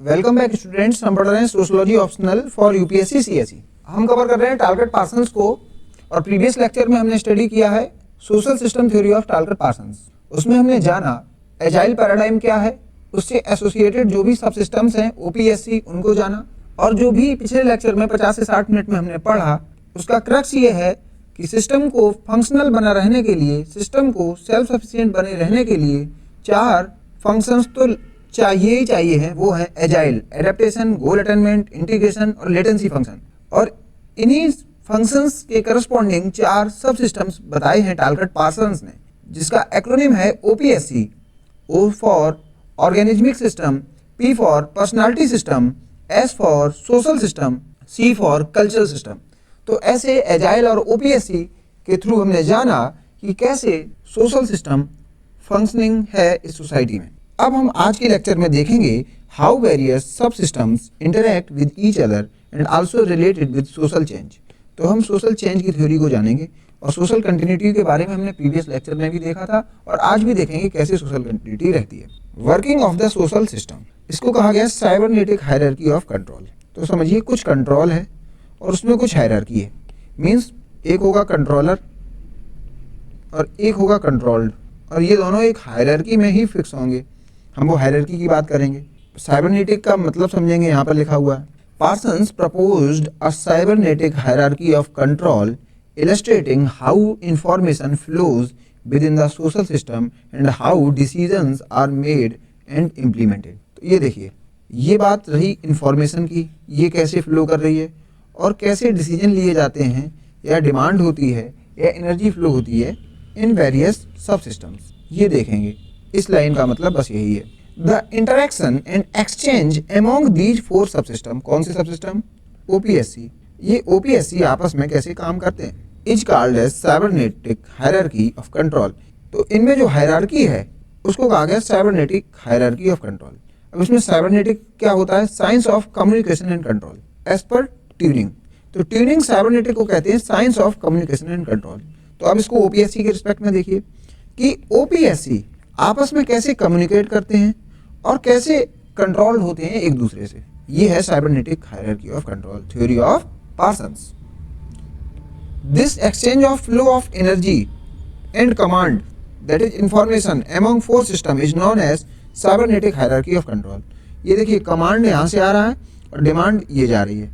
Welcome back students. हम पढ़ रहे हैं sociology optional for UPSC CSE. हम कवर कर रहे हैं टालकट पार्सन्स को और प्रीवियस लेक्चर में हमने स्टडी किया है social system theory of टालकट Parsons. उसमें हमने जाना एजाइल पैराडाइम क्या है, उससे एसोसिएटेड जो भी सब सिस्टम्स हैं ओपीएससी उनको जाना, और जो भी पिछले लेक्चर में 50 से 60 मिनट में हमने पढ़ा उसका क्रक्स ये है कि सिस्टम को फंक्शनल बना रहने के लिए, सिस्टम को सेल्फ सफिशिएंट बने रहने के लिए 4 फंक्शंस तो चाहिए ही चाहिए हैं। वो है एजाइल, एडेप्टेशन, गोल अटेनमेंट, इंटीग्रेशन और लेटेंसी फंक्शन। और इन्हीं फंक्शंस के करस्पॉन्डिंग 4 सब सिस्टम्स बताए हैं टालकट पार्सन्स ने, जिसका एक्रोनिम है OPSC. O for organismic system, P for personality system, S for social system, C for cultural system. तो ऐसे एजाइल और ओपीएससी के थ्रू हमने जाना कि कैसे सोशल सिस्टम फंक्शनिंग है इस सोसाइटी में। अब हम आज के लेक्चर में देखेंगे हाउ वेरियस सब systems interact with each other and also related with social change. तो हम सोशल चेंज की थ्योरी को जानेंगे और सोशल कंटिन्यूटी के बारे में हमने प्रीवियस लेक्चर में भी देखा था और आज भी देखेंगे कैसे सोशल कंटिन्यूटी रहती है। Working of the social system, इसको कहा गया साइबरनेटिक हायरार्की ऑफ कंट्रोल। तो समझिए कुछ कंट्रोल है और उसमें कुछ हायरार्की है। मीन्स एक होगा कंट्रोलर और एक होगा कंट्रोल्ड, और ये दोनों एक हायरार्की में ही फिक्स होंगे। हम वो हायरार्की की बात करेंगे। साइबरनेटिक का मतलब समझेंगे, यहाँ पर लिखा हुआ है Parsons proposed a cybernetic hierarchy of control illustrating how information flows within the social system and how decisions are made and implemented। तो ये देखिए, ये बात रही इंफॉर्मेशन की, ये कैसे फ्लो कर रही है और कैसे डिसीजन लिए जाते हैं या डिमांड होती है या एनर्जी फ्लो होती है इन वेरियस सब सिस्टम्स। ये देखेंगे। इस लाइन का मतलब बस यही है, the interaction and exchange among these 4 सब सिस्टम। कौन से सब सिस्टम? ओपीएससी। ये ओपीएससी आपस में कैसे काम करते हैं is called as cybernetic hierarchy of control. तो इनमें जो हायरार्की है उसको कहा गया साइबरनेटिक हायरार्की ऑफ कंट्रोल। अब इसमें साइबरनेटिक क्या होता है? Science of communication and control as per tuning. तो ट्यूनिंग साइबरनेटिक को कहते हैं science of communication and control. तो अब इसको ओपीएससी के रिस्पेक्ट में देखिए कि ओपीएससी आपस में कैसे कम्युनिकेट करते हैं और कैसे कंट्रोल होते हैं एक दूसरे से। ये है cybernetic hierarchy of control theory of Parsons. This exchange of flow of energy and command, that is information among 4 system is known as cybernetic hierarchy of control। ये देखिए, कमांड यहाँ से आ रहा है और डिमांड ये जा रही है,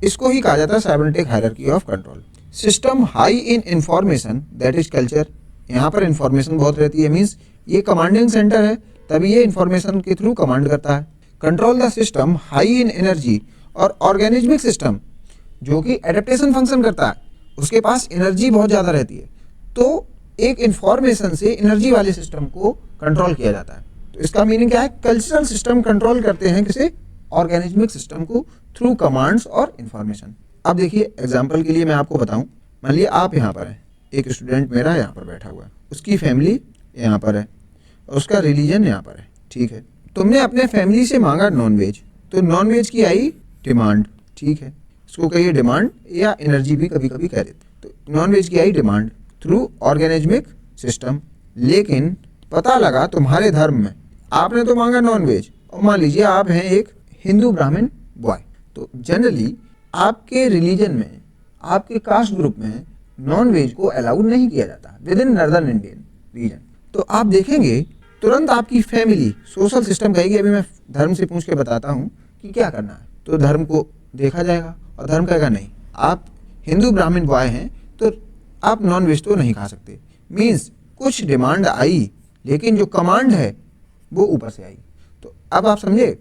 इसको ही कहा जाता है cybernetic hierarchy of control. System high in information, that is culture. यहाँ पर इंफॉर्मेशन बहुत रहती है, मीन्स ये कमांडिंग सेंटर है, तभी ये इंफॉर्मेशन के थ्रू कमांड करता है। Control the system high in energy, और ऑर्गेनिज्मिक सिस्टम जो कि एडेप्टेशन फंक्शन करता है उसके पास एनर्जी बहुत ज़्यादा रहती है, तो एक इंफॉर्मेशन से एनर्जी वाले सिस्टम को कंट्रोल किया जाता है। तो इसका मीनिंग क्या है? कल्चरल सिस्टम कंट्रोल करते हैं किसे? ऑर्गेनिज्मिक सिस्टम को थ्रू कमांड्स और इंफॉर्मेशन। अब देखिए, एग्जांपल के लिए मैं आपको बताऊं, मान लीजिए आप यहाँ पर हैं, एक स्टूडेंट मेरा यहाँ पर बैठा हुआ है, उसकी फैमिली यहाँ पर है और उसका रिलीजन यहाँ पर है, ठीक है। तुमने अपने फैमिली से मांगा नॉनवेज, तो नॉनवेज की आई डिमांड, ठीक है, इसको कहिए डिमांड या एनर्जी भी कभी कभी कह देते। तो नॉनवेज की आई डिमांड थ्रू ऑर्गेनिज्मिक सिस्टम। लेकिन पता लगा तुम्हारे धर्म में, आपने तो मांगा नॉनवेज, और मान लीजिए आप हैं एक हिंदू ब्राह्मण बॉय, तो जनरली आपके रिलीजन में, आपके कास्ट ग्रुप में नॉनवेज को अलाउड नहीं किया जाता with in northern Indian reason. तो आप देखेंगे तुरंत आपकी फैमिली, सोशल सिस्टम कहेगी, अभी मैं धर्म से पूछ के बताता हूँ कि क्या करना है, तो धर्म को देखा जाएगा और धर्म कहेगा नहीं, आप हिंदू ब्राह्मण बॉय हैं तो आप नॉन वेज तो नहीं खा सकते। मीन्स कुछ डिमांड आई, लेकिन जो कमांड है वो ऊपर से आई। तो अब आप समझे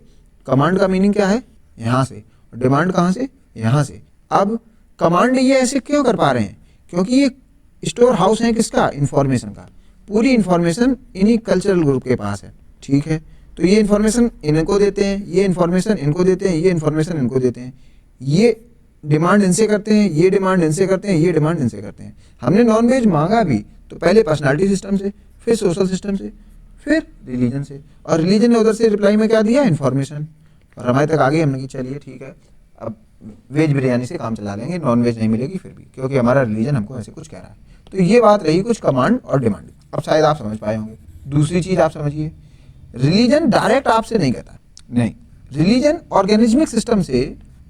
कमांड का मीनिंग क्या है? यहाँ से, और डिमांड कहाँ से? यहाँ से। अब कमांड ये ऐसे क्यों कर पा रहे हैं? क्योंकि ये स्टोर हाउस है किसका? इन्फॉर्मेशन का। पूरी इन्फॉर्मेशन इन्हीं कल्चरल ग्रुप के पास है, ठीक है। तो ये इन्फॉर्मेशन इनको देते हैं, ये इन्फॉर्मेशन इनको देते हैं, ये इन्फॉर्मेशन इनको देते हैं, ये डिमांड इनसे करते हैं, ये डिमांड इनसे करते हैं, ये डिमांड इनसे करते हैं। हमने नॉनवेज मांगा भी तो पहले पर्सनालिटी सिस्टम से, फिर सोशल सिस्टम से, फिर रिलीजन से, और रिलीजन ने उधर से रिप्लाई में क्या दिया? इन्फॉर्मेशन। और हमारे तक आ गई, हमने कि चलिए ठीक है, अब वेज बिरयानी से काम चला लेंगे, नॉन वेज नहीं मिलेगी फिर भी, क्योंकि हमारा रिलीजन हमको ऐसे कुछ कह रहा है। तो ये बात रही कुछ कमांड और डिमांड। अब शायद आप समझ पाए होंगे। दूसरी चीज़ आप समझिए, रिलीजन डायरेक्ट आपसे नहीं कहता, नहीं, रिलीजन ऑर्गेनिज्मिक सिस्टम से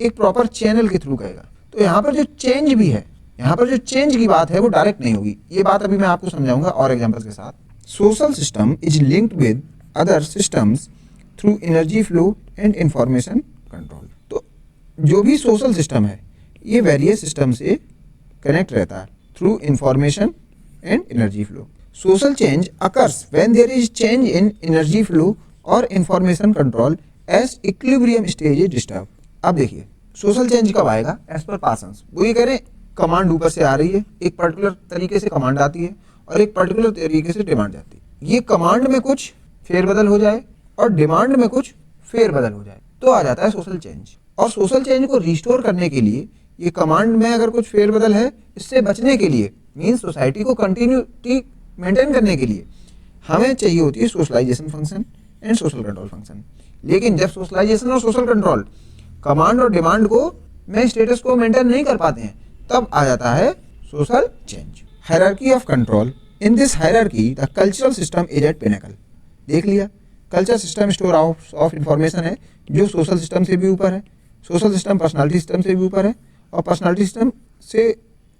एक प्रॉपर चैनल के थ्रू कहेगा। तो यहाँ पर जो चेंज भी है, यहाँ पर जो चेंज की बात है वो डायरेक्ट नहीं होगी। ये बात अभी मैं आपको समझाऊंगा और एग्जांपल्स के साथ। Social system is linked with other systems through energy flow and information control. तो जो भी सोशल सिस्टम है ये वेरियस सिस्टम से कनेक्ट रहता है through information and energy flow. Social change occurs when there is change in energy flow और information control as equilibrium stage is disturb. अब देखिए सोशल चेंज कब आएगा? As per Parsons. वो ये कह रहे हैं कमांड ऊपर से आ रही है, एक पर्टिकुलर तरीके से कमांड आती है और एक पर्टिकुलर तरीके से डिमांड जाती है। ये कमांड में कुछ फेरबदल हो जाए और डिमांड में कुछ फेरबदल हो जाए तो आ जाता है सोशल चेंज। और सोशल चेंज को रिस्टोर करने के लिए ये कमांड में अगर कुछ फेरबदल है, इससे बचने के लिए मीन्स सोसाइटी को कंटिन्यूटी मेंटेन करने के लिए हमें चाहिए होती है socialization function and social control function. लेकिन जब सोशलाइजेशन और सोशल कंट्रोल कमांड और डिमांड को में स्टेटस को मेंटेन नहीं कर पाते हैं तब आ जाता है social change. Hierarchy of control. In this hierarchy the cultural system is at pinnacle. देख लिया, culture system store house of information है जो सोशल सिस्टम से भी ऊपर है। सोशल सिस्टम पर्सनालिटी सिस्टम से भी ऊपर है और पर्सनालिटी सिस्टम से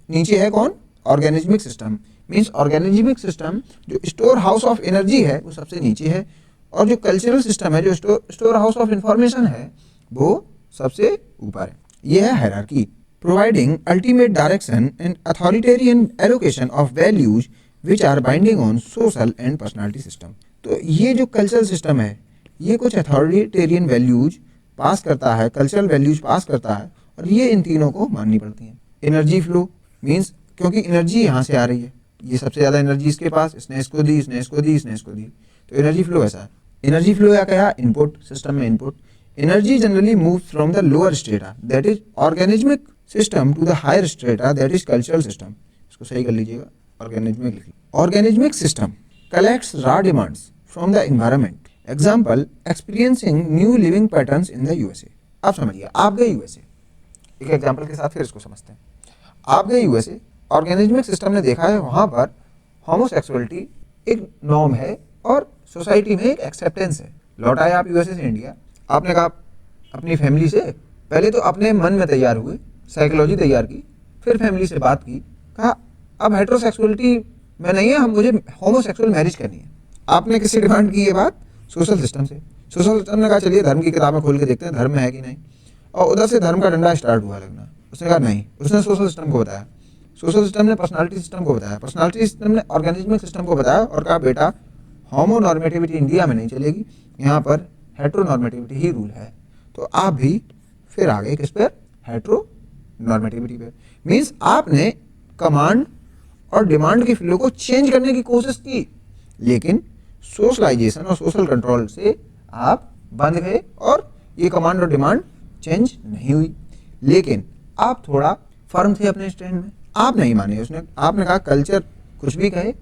नीचे है कौन? Organismic system. Means organismic system जो स्टोर हाउस ऑफ एनर्जी है वो सबसे नीचे है और जो कल्चरल सिस्टम है जो स्टोर हाउस ऑफ इंफॉर्मेशन है वो सबसे ऊपर है। यह है hierarchy. Providing ultimate direction and authoritarian allocation of values which are binding on social and personality system. तो ये जो कल्चरल सिस्टम है ये कुछ अथॉरिटेरियन वैल्यूज पास करता है, कल्चरल वैल्यूज पास करता है और ये इन तीनों को माननी पड़ती हैं। एनर्जी फ्लो मीन्स क्योंकि एनर्जी यहाँ से आ रही है, ये सबसे ज़्यादा एनर्जी इसके पास, इसने इसको दी, इसने इसको दी, इसने इसको दी, तो एनर्जी फ्लो ऐसा है। एनर्जी फ्लो या क्या? इनपुट, सिस्टम में input. Energy generally moves from the lower strata that is organismic system to the higher strata that is cultural system. इसको सही कर लीजिएगा, ऑर्गेनिज्मिक लिखिए। Organismic system collects raw demands from the environment. Example experiencing new living patterns in the USA. आप समझिए, आप गए USA, एक एग्जाम्पल के साथ फिर इसको समझते हैं। आप गए यूएसए, ऑर्गेनिज्मिक सिस्टम ने देखा है वहाँ पर होमोसेक्सुअलिटी एक नॉर्म है और सोसाइटी में एक एक्सेप्टेंस है। लौट आए आप यूएसए से इंडिया, आपने कहा अपनी फैमिली से, पहले तो अपने मन में तैयार हुए, साइकोलॉजी तैयार की, फिर फैमिली से बात की, कहा अब हेटेरोसेक्सुअलिटी में नहीं है, हम मुझे होमोसेक्सुअल मैरिज करनी है। आपने किससे डिमांड की ये बात? सोशल सिस्टम से। सोशल सिस्टम ने कहा चलिए धर्म की किताबें खोल के देखते हैं धर्म में है कि नहीं, और उधर से धर्म का डंडा स्टार्ट हुआ लगना। उसने कहा नहीं, उसने सोशल सिस्टम को बताया, सोशल सिस्टम ने पर्सनालिटी सिस्टम को बताया, पर्सनालिटी सिस्टम ने ऑर्गेनिज्मिक सिस्टम को बताया और कहा बेटा होमोनॉर्मेटिविटी इंडिया में नहीं चलेगी, यहाँ पर हेटेरोनॉर्मेटिविटी ही रूल है। तो आप भी फिर आ गए किस पर? हेटेरोनॉर्मेटिविटी पे। मीन्स आपने कमांड और डिमांड के फ्लो को चेंज करने की कोशिश की, लेकिन सोशलाइजेशन और सोशल कंट्रोल से आप बंध गए और ये कमांड और डिमांड चेंज नहीं हुई। लेकिन आप थोड़ा फर्म थे अपने स्टैंड में, आप नहीं माने। उसने आपने कहा कल्चर कुछ भी कहे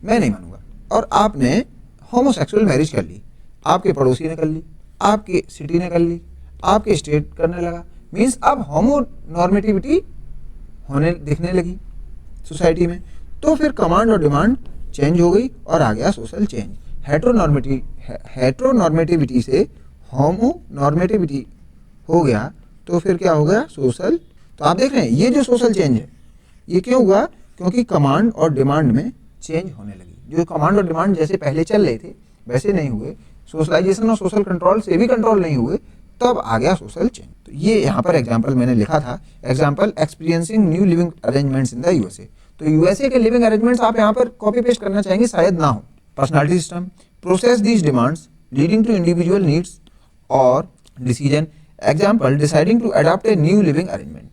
मैं नहीं मानूंगा, और आपने होमोसेक्सुअल मैरिज कर ली। आपके पड़ोसी ने कर ली, आपकी सिटी ने कर ली, आपके स्टेट करने लगा। मीन्स अब होमोनॉर्मेटिविटी होने दिखने लगी सोसाइटी में। तो फिर कमांड और डिमांड चेंज हो गई और आ गया सोशल चेंज। हेटेरोनॉर्मेटिविटी से होमोनॉर्मेटिविटी हो गया तो फिर क्या हो गया? सोशल। तो आप देख रहे हैं ये जो सोशल चेंज है ये क्यों हुआ? क्योंकि कमांड और डिमांड में चेंज होने लगी। जो कमांड और डिमांड जैसे पहले चल रहे थे वैसे नहीं हुए, सोशलाइजेशन और सोशल कंट्रोल से भी कंट्रोल नहीं हुए, तब आ गया सोशल चेंज। तो ये यहाँ पर एग्जाम्पल मैंने लिखा था, example experiencing new living arrangements in the USA. तो यूएसए के लिविंग अरेंजमेंट्स आप यहाँ पर कॉपी पेस्ट करना चाहेंगे, शायद ना हो। Personality system process these demands leading to individual needs और decision. Example deciding to adopt a new living arrangement.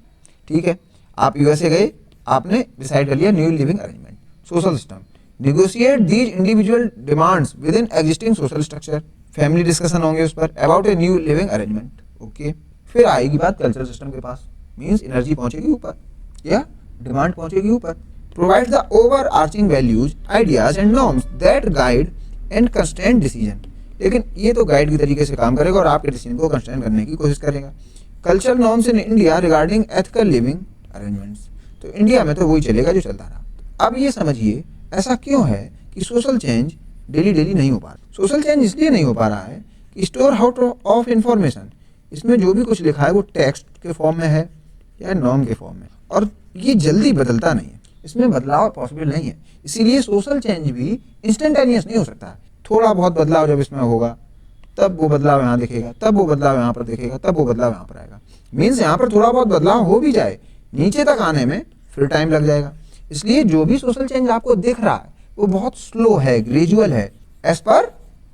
ठीक है, आप यूएसए गए, आपने डिसाइड कर लिया new living arrangement. Social system negotiate these individual demands within existing social structure. Family discussion होंगे उस पर about a new living arrangement. Okay, फिर आएगी बात कल्चरल सिस्टम के पास। मीन्स एनर्जी पहुंचेगी ऊपर या डिमांड पहुंचेगी ऊपर। Provide the over arching values ideas and norms that guide and constraint decision. लेकिन ये तो गाइड की तरीके से काम करेगा और आपके डिसीजन को कंस्ट्रेंट करने की कोशिश करेगा। Cultural norms in India regarding ethical living arrangements. तो इंडिया में तो वही चलेगा जो चलता रहा। अब ये समझिए ऐसा क्यों है कि सोशल चेंज डेली डेली नहीं हो पा रहा। सोशल चेंज इसलिए नहीं हो पा रहा है कि स्टोर आउट ऑफ इंफॉर्मेशन, इसमें जो भी कुछ लिखा है वो टेक्स्ट के फॉर्म में है या नॉर्म के फॉर्म में, और ये जल्दी बदलता नहीं है, इसमें बदलाव पॉसिबल नहीं है। इसीलिए सोशल चेंज भी इंस्टेंटेनियस नहीं हो सकता। थोड़ा बहुत बदलाव जब इसमें होगा तब वो बदलाव यहाँ दिखेगा, तब वो बदलाव यहाँ पर दिखेगा, तब वो बदलाव यहाँ पर आएगा। मीन्स यहाँ पर थोड़ा बहुत बदलाव हो भी जाए, नीचे तक आने में फिर टाइम लग जाएगा। इसलिए जो भी सोशल चेंज आपको दिख रहा है वो बहुत स्लो है, ग्रेजुअल है, एज पर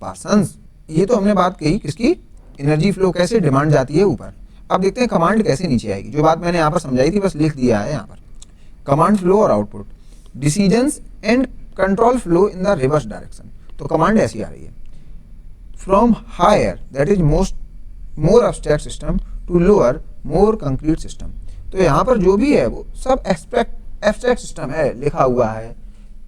पार्सन्स। ये तो हमने बात कही किसकी, एनर्जी फ्लो कैसे डिमांड जाती है ऊपर। अब देखते हैं कमांड कैसे नीचे आएगी। जो बात मैंने यहाँ पर समझाई थी बस लिख दिया है यहाँ पर। कमांड फ्लो और output, decisions and control flow in the reverse direction. तो कमांड ऐसी आ रही है, from higher that is more abstract system to lower more concrete system. तो यहाँ पर जो भी है वो सब एब्स्ट्रैक्ट सिस्टम है, लिखा हुआ है।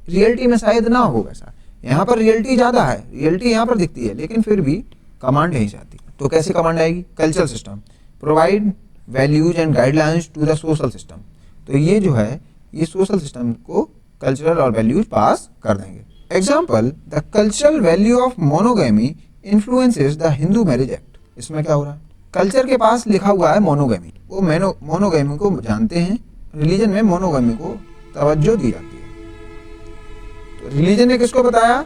रियलिटी में शायद ना हो वैसा, यहाँ पर रियलिटी ज़्यादा है, रियलिटी यहाँ पर दिखती है, लेकिन फिर भी कमांड यहीं से आती है। तो कैसे कमांड आएगी, cultural system provide values and guidelines to the social system. तो ये जो है ये सोशल सिस्टम को कल्चरल और वैल्यूज पास कर देंगे। Example, the cultural value of monogamy influences the Hindu marriage act. इसमें क्या हो रहा है, कल्चर के पास लिखा हुआ है मोनोगैमी, वो मोनोगैमी को जानते हैं, रिलीजन में मोनोगैमी को तवज्जो दी जाती है। तो रिलीजन ने किसको बताया,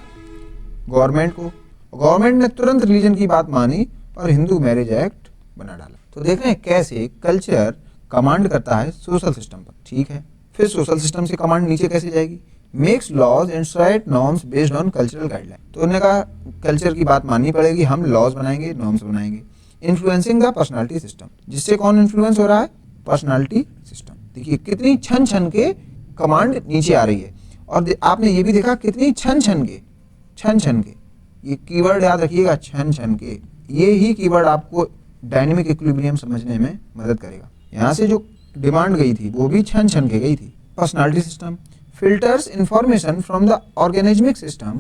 गवर्नमेंट को, गवर्नमेंट ने तुरंत रिलीजन की बात मानी और हिंदू मैरिज एक्ट बना डाला। तो देख रहे हैं कैसे कल्चर कमांड करता है सोशल सिस्टम पर, ठीक है। फिर सोशल सिस्टम से कमांड नीचे कैसे जाएगी, makes laws and set norms based on cultural guideline. तो उन्होंने कहा कल्चर की बात माननी पड़ेगी, हम लॉज बनाएंगे, नॉर्म्स बनाएंगे। इन्फ्लुएंसिंग द पर्सनालिटी सिस्टम, जिससे कौन इन्फ्लुएंस हो रहा है, पर्सनालिटी सिस्टम। देखिए कितनी छन छन के कमांड नीचे आ रही है। और आपने ये भी देखा कितनी छन छन के, ये कीवर्ड याद रखिएगा, छन छन के। ये ही कीवर्ड आपको डायनेमिक इक्विलिब्रियम समझने में मदद करेगा। यहाँ से जो डिमांड गई थी वो भी छन छन के गई थी। Personality system filters information from the organismic system,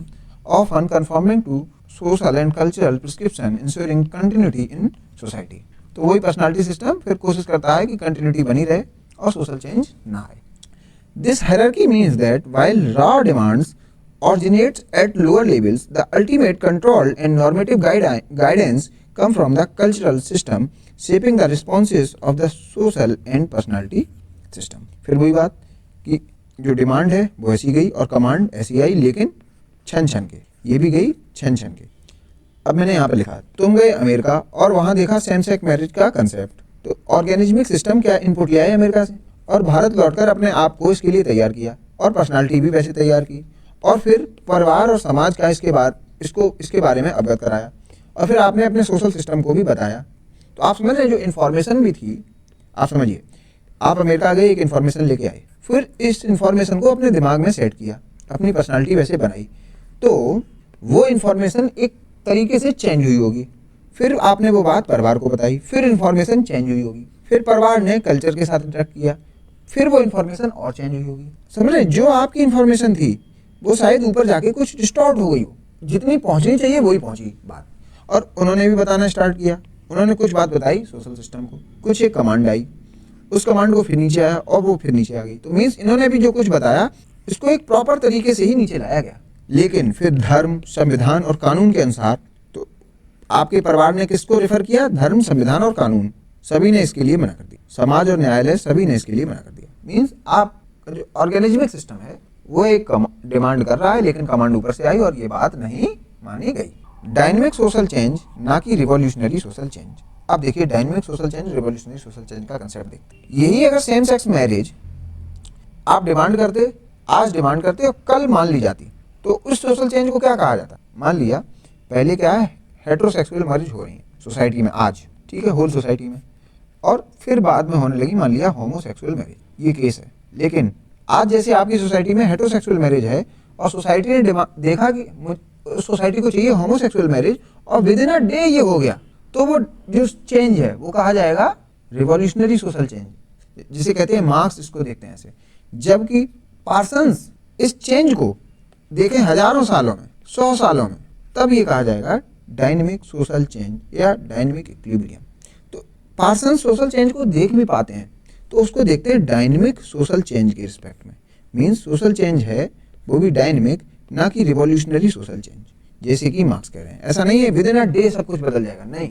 often conforming to social and cultural prescription, ensuring continuity in society। तो वही पर्सनालिटी सिस्टम फिर कोशिश करता है कि कंटिन्यूटी बनी रहे और सोशल चेंज ना आए। This hierarchy means that while raw demands originates at lower levels, the ultimate control and normative guidance come from the cultural system, shaping the responses of the social and personality system। फिर वही बात कि जो demand है वो ऐसी गई और कमांड ऐसी आई, लेकिन छन छन के, ये भी गई छन छन के। अब मैंने यहाँ पे लिखा, तुम गए अमेरिका और वहाँ देखा सेम सेक्स मैरिज का कंसेप्ट। तो ऑर्गेनिज्मिक सिस्टम क्या इनपुट लिया है अमेरिका से, और भारत लौटकर अपने आप को इसके लिए तैयार किया और पर्सनालिटी भी वैसे तैयार की, और फिर परिवार और समाज का इसके बारे में अवगत कराया, और फिर आपने अपने सोशल सिस्टम को भी बताया। तो आप समझ रहे हैं जो इन्फॉर्मेशन भी थी, आप समझिए आप अमेरिका गए, एक इन्फॉर्मेशन लेके आए, फिर इस इन्फॉर्मेशन को अपने दिमाग में सेट किया, अपनी पर्सनालिटी वैसे बनाई, तो वो इन्फॉर्मेशन एक तरीके से चेंज हुई होगी। फिर आपने वो बात परिवार को बताई, फिर इन्फॉर्मेशन चेंज हुई होगी, फिर परिवार ने कल्चर के साथ इंटरेक्ट किया, फिर वो इन्फॉर्मेशन और चेंज हुई होगी। समझ रहे, जो आपकी इन्फॉर्मेशन थी वो शायद ऊपर जाके कुछ डिस्टॉर्ट हो गई हो, जितनी पहुंचनी चाहिए वही पहुंची बात। और उन्होंने भी बताना स्टार्ट किया, उन्होंने कुछ बात बताई सोशल सिस्टम को, कुछ एक कमांड आई, उस कमांड को फिर नीचे आया और वो फिर नीचे आ गई। तो मीन्स इन्होंने भी जो कुछ बताया इसको एक प्रॉपर तरीके से ही नीचे लाया गया। लेकिन फिर धर्म, संविधान और कानून के अनुसार, तो आपके परिवार ने किसको रेफर किया, धर्म, संविधान और कानून, सभी ने इसके लिए मना कर दिया। समाज और न्यायालय सभी ने इसके लिए मना कर दिया। मीन्स आप जो ऑर्गेनिज्मिक सिस्टम है वो एक डिमांड कर रहा है, लेकिन कमांड ऊपर से आई और ये बात नहीं मानी गई। डायनेमिक सोशल चेंज ना कि रिवॉल्यूशनरी सोशल चेंज। अब देखिए dynamic social change, revolutionary social change का कंसेप्ट देखते हैं। यही अगर सेम सेक्स मैरिज आप डिमांड करते, आज डिमांड करते और कल मान ली जाती, तो उस सोशल चेंज को क्या कहा जाता। मान लिया पहले क्या है, हेटेरोसेक्सुअल मैरिज हो रही है सोसाइटी में आज, ठीक है, होल सोसाइटी में, और फिर बाद में होने लगी मान लिया होमोसेक्सुअल मैरिज, ये केस है। लेकिन आज जैसे आपकी सोसाइटी में हेटेरोसेक्सुअल मैरिज है और सोसाइटी ने देखा कि सोसाइटी को चाहिए होमोसेक्सुअल मैरिज और विद इन अ डे ये हो गया, तो वो जो चेंज है वो कहा जाएगा रिवॉल्यूशनरी सोशल चेंज, जिसे कहते हैं मार्क्स इसको देखते हैं ऐसे। जबकि पार्सन्स इस चेंज को देखें हजारों सालों में, 100 सालों में, तब ये कहा जाएगा डायनेमिक सोशल चेंज या डायनेमिक इक्विलिब्रियम। तो पार्सन्स सोशल चेंज को देख भी पाते हैं तो उसको देखते हैं डायनेमिक सोशल चेंज के रिस्पेक्ट में। मीन्स सोशल चेंज है वो भी डायनेमिक, ना कि रिवॉल्यूशनरी सोशल चेंज। जैसे कि मार्क्स कह रहे हैं। ऐसा नहीं है विद इन अ डे सब कुछ बदल जाएगा, नहीं,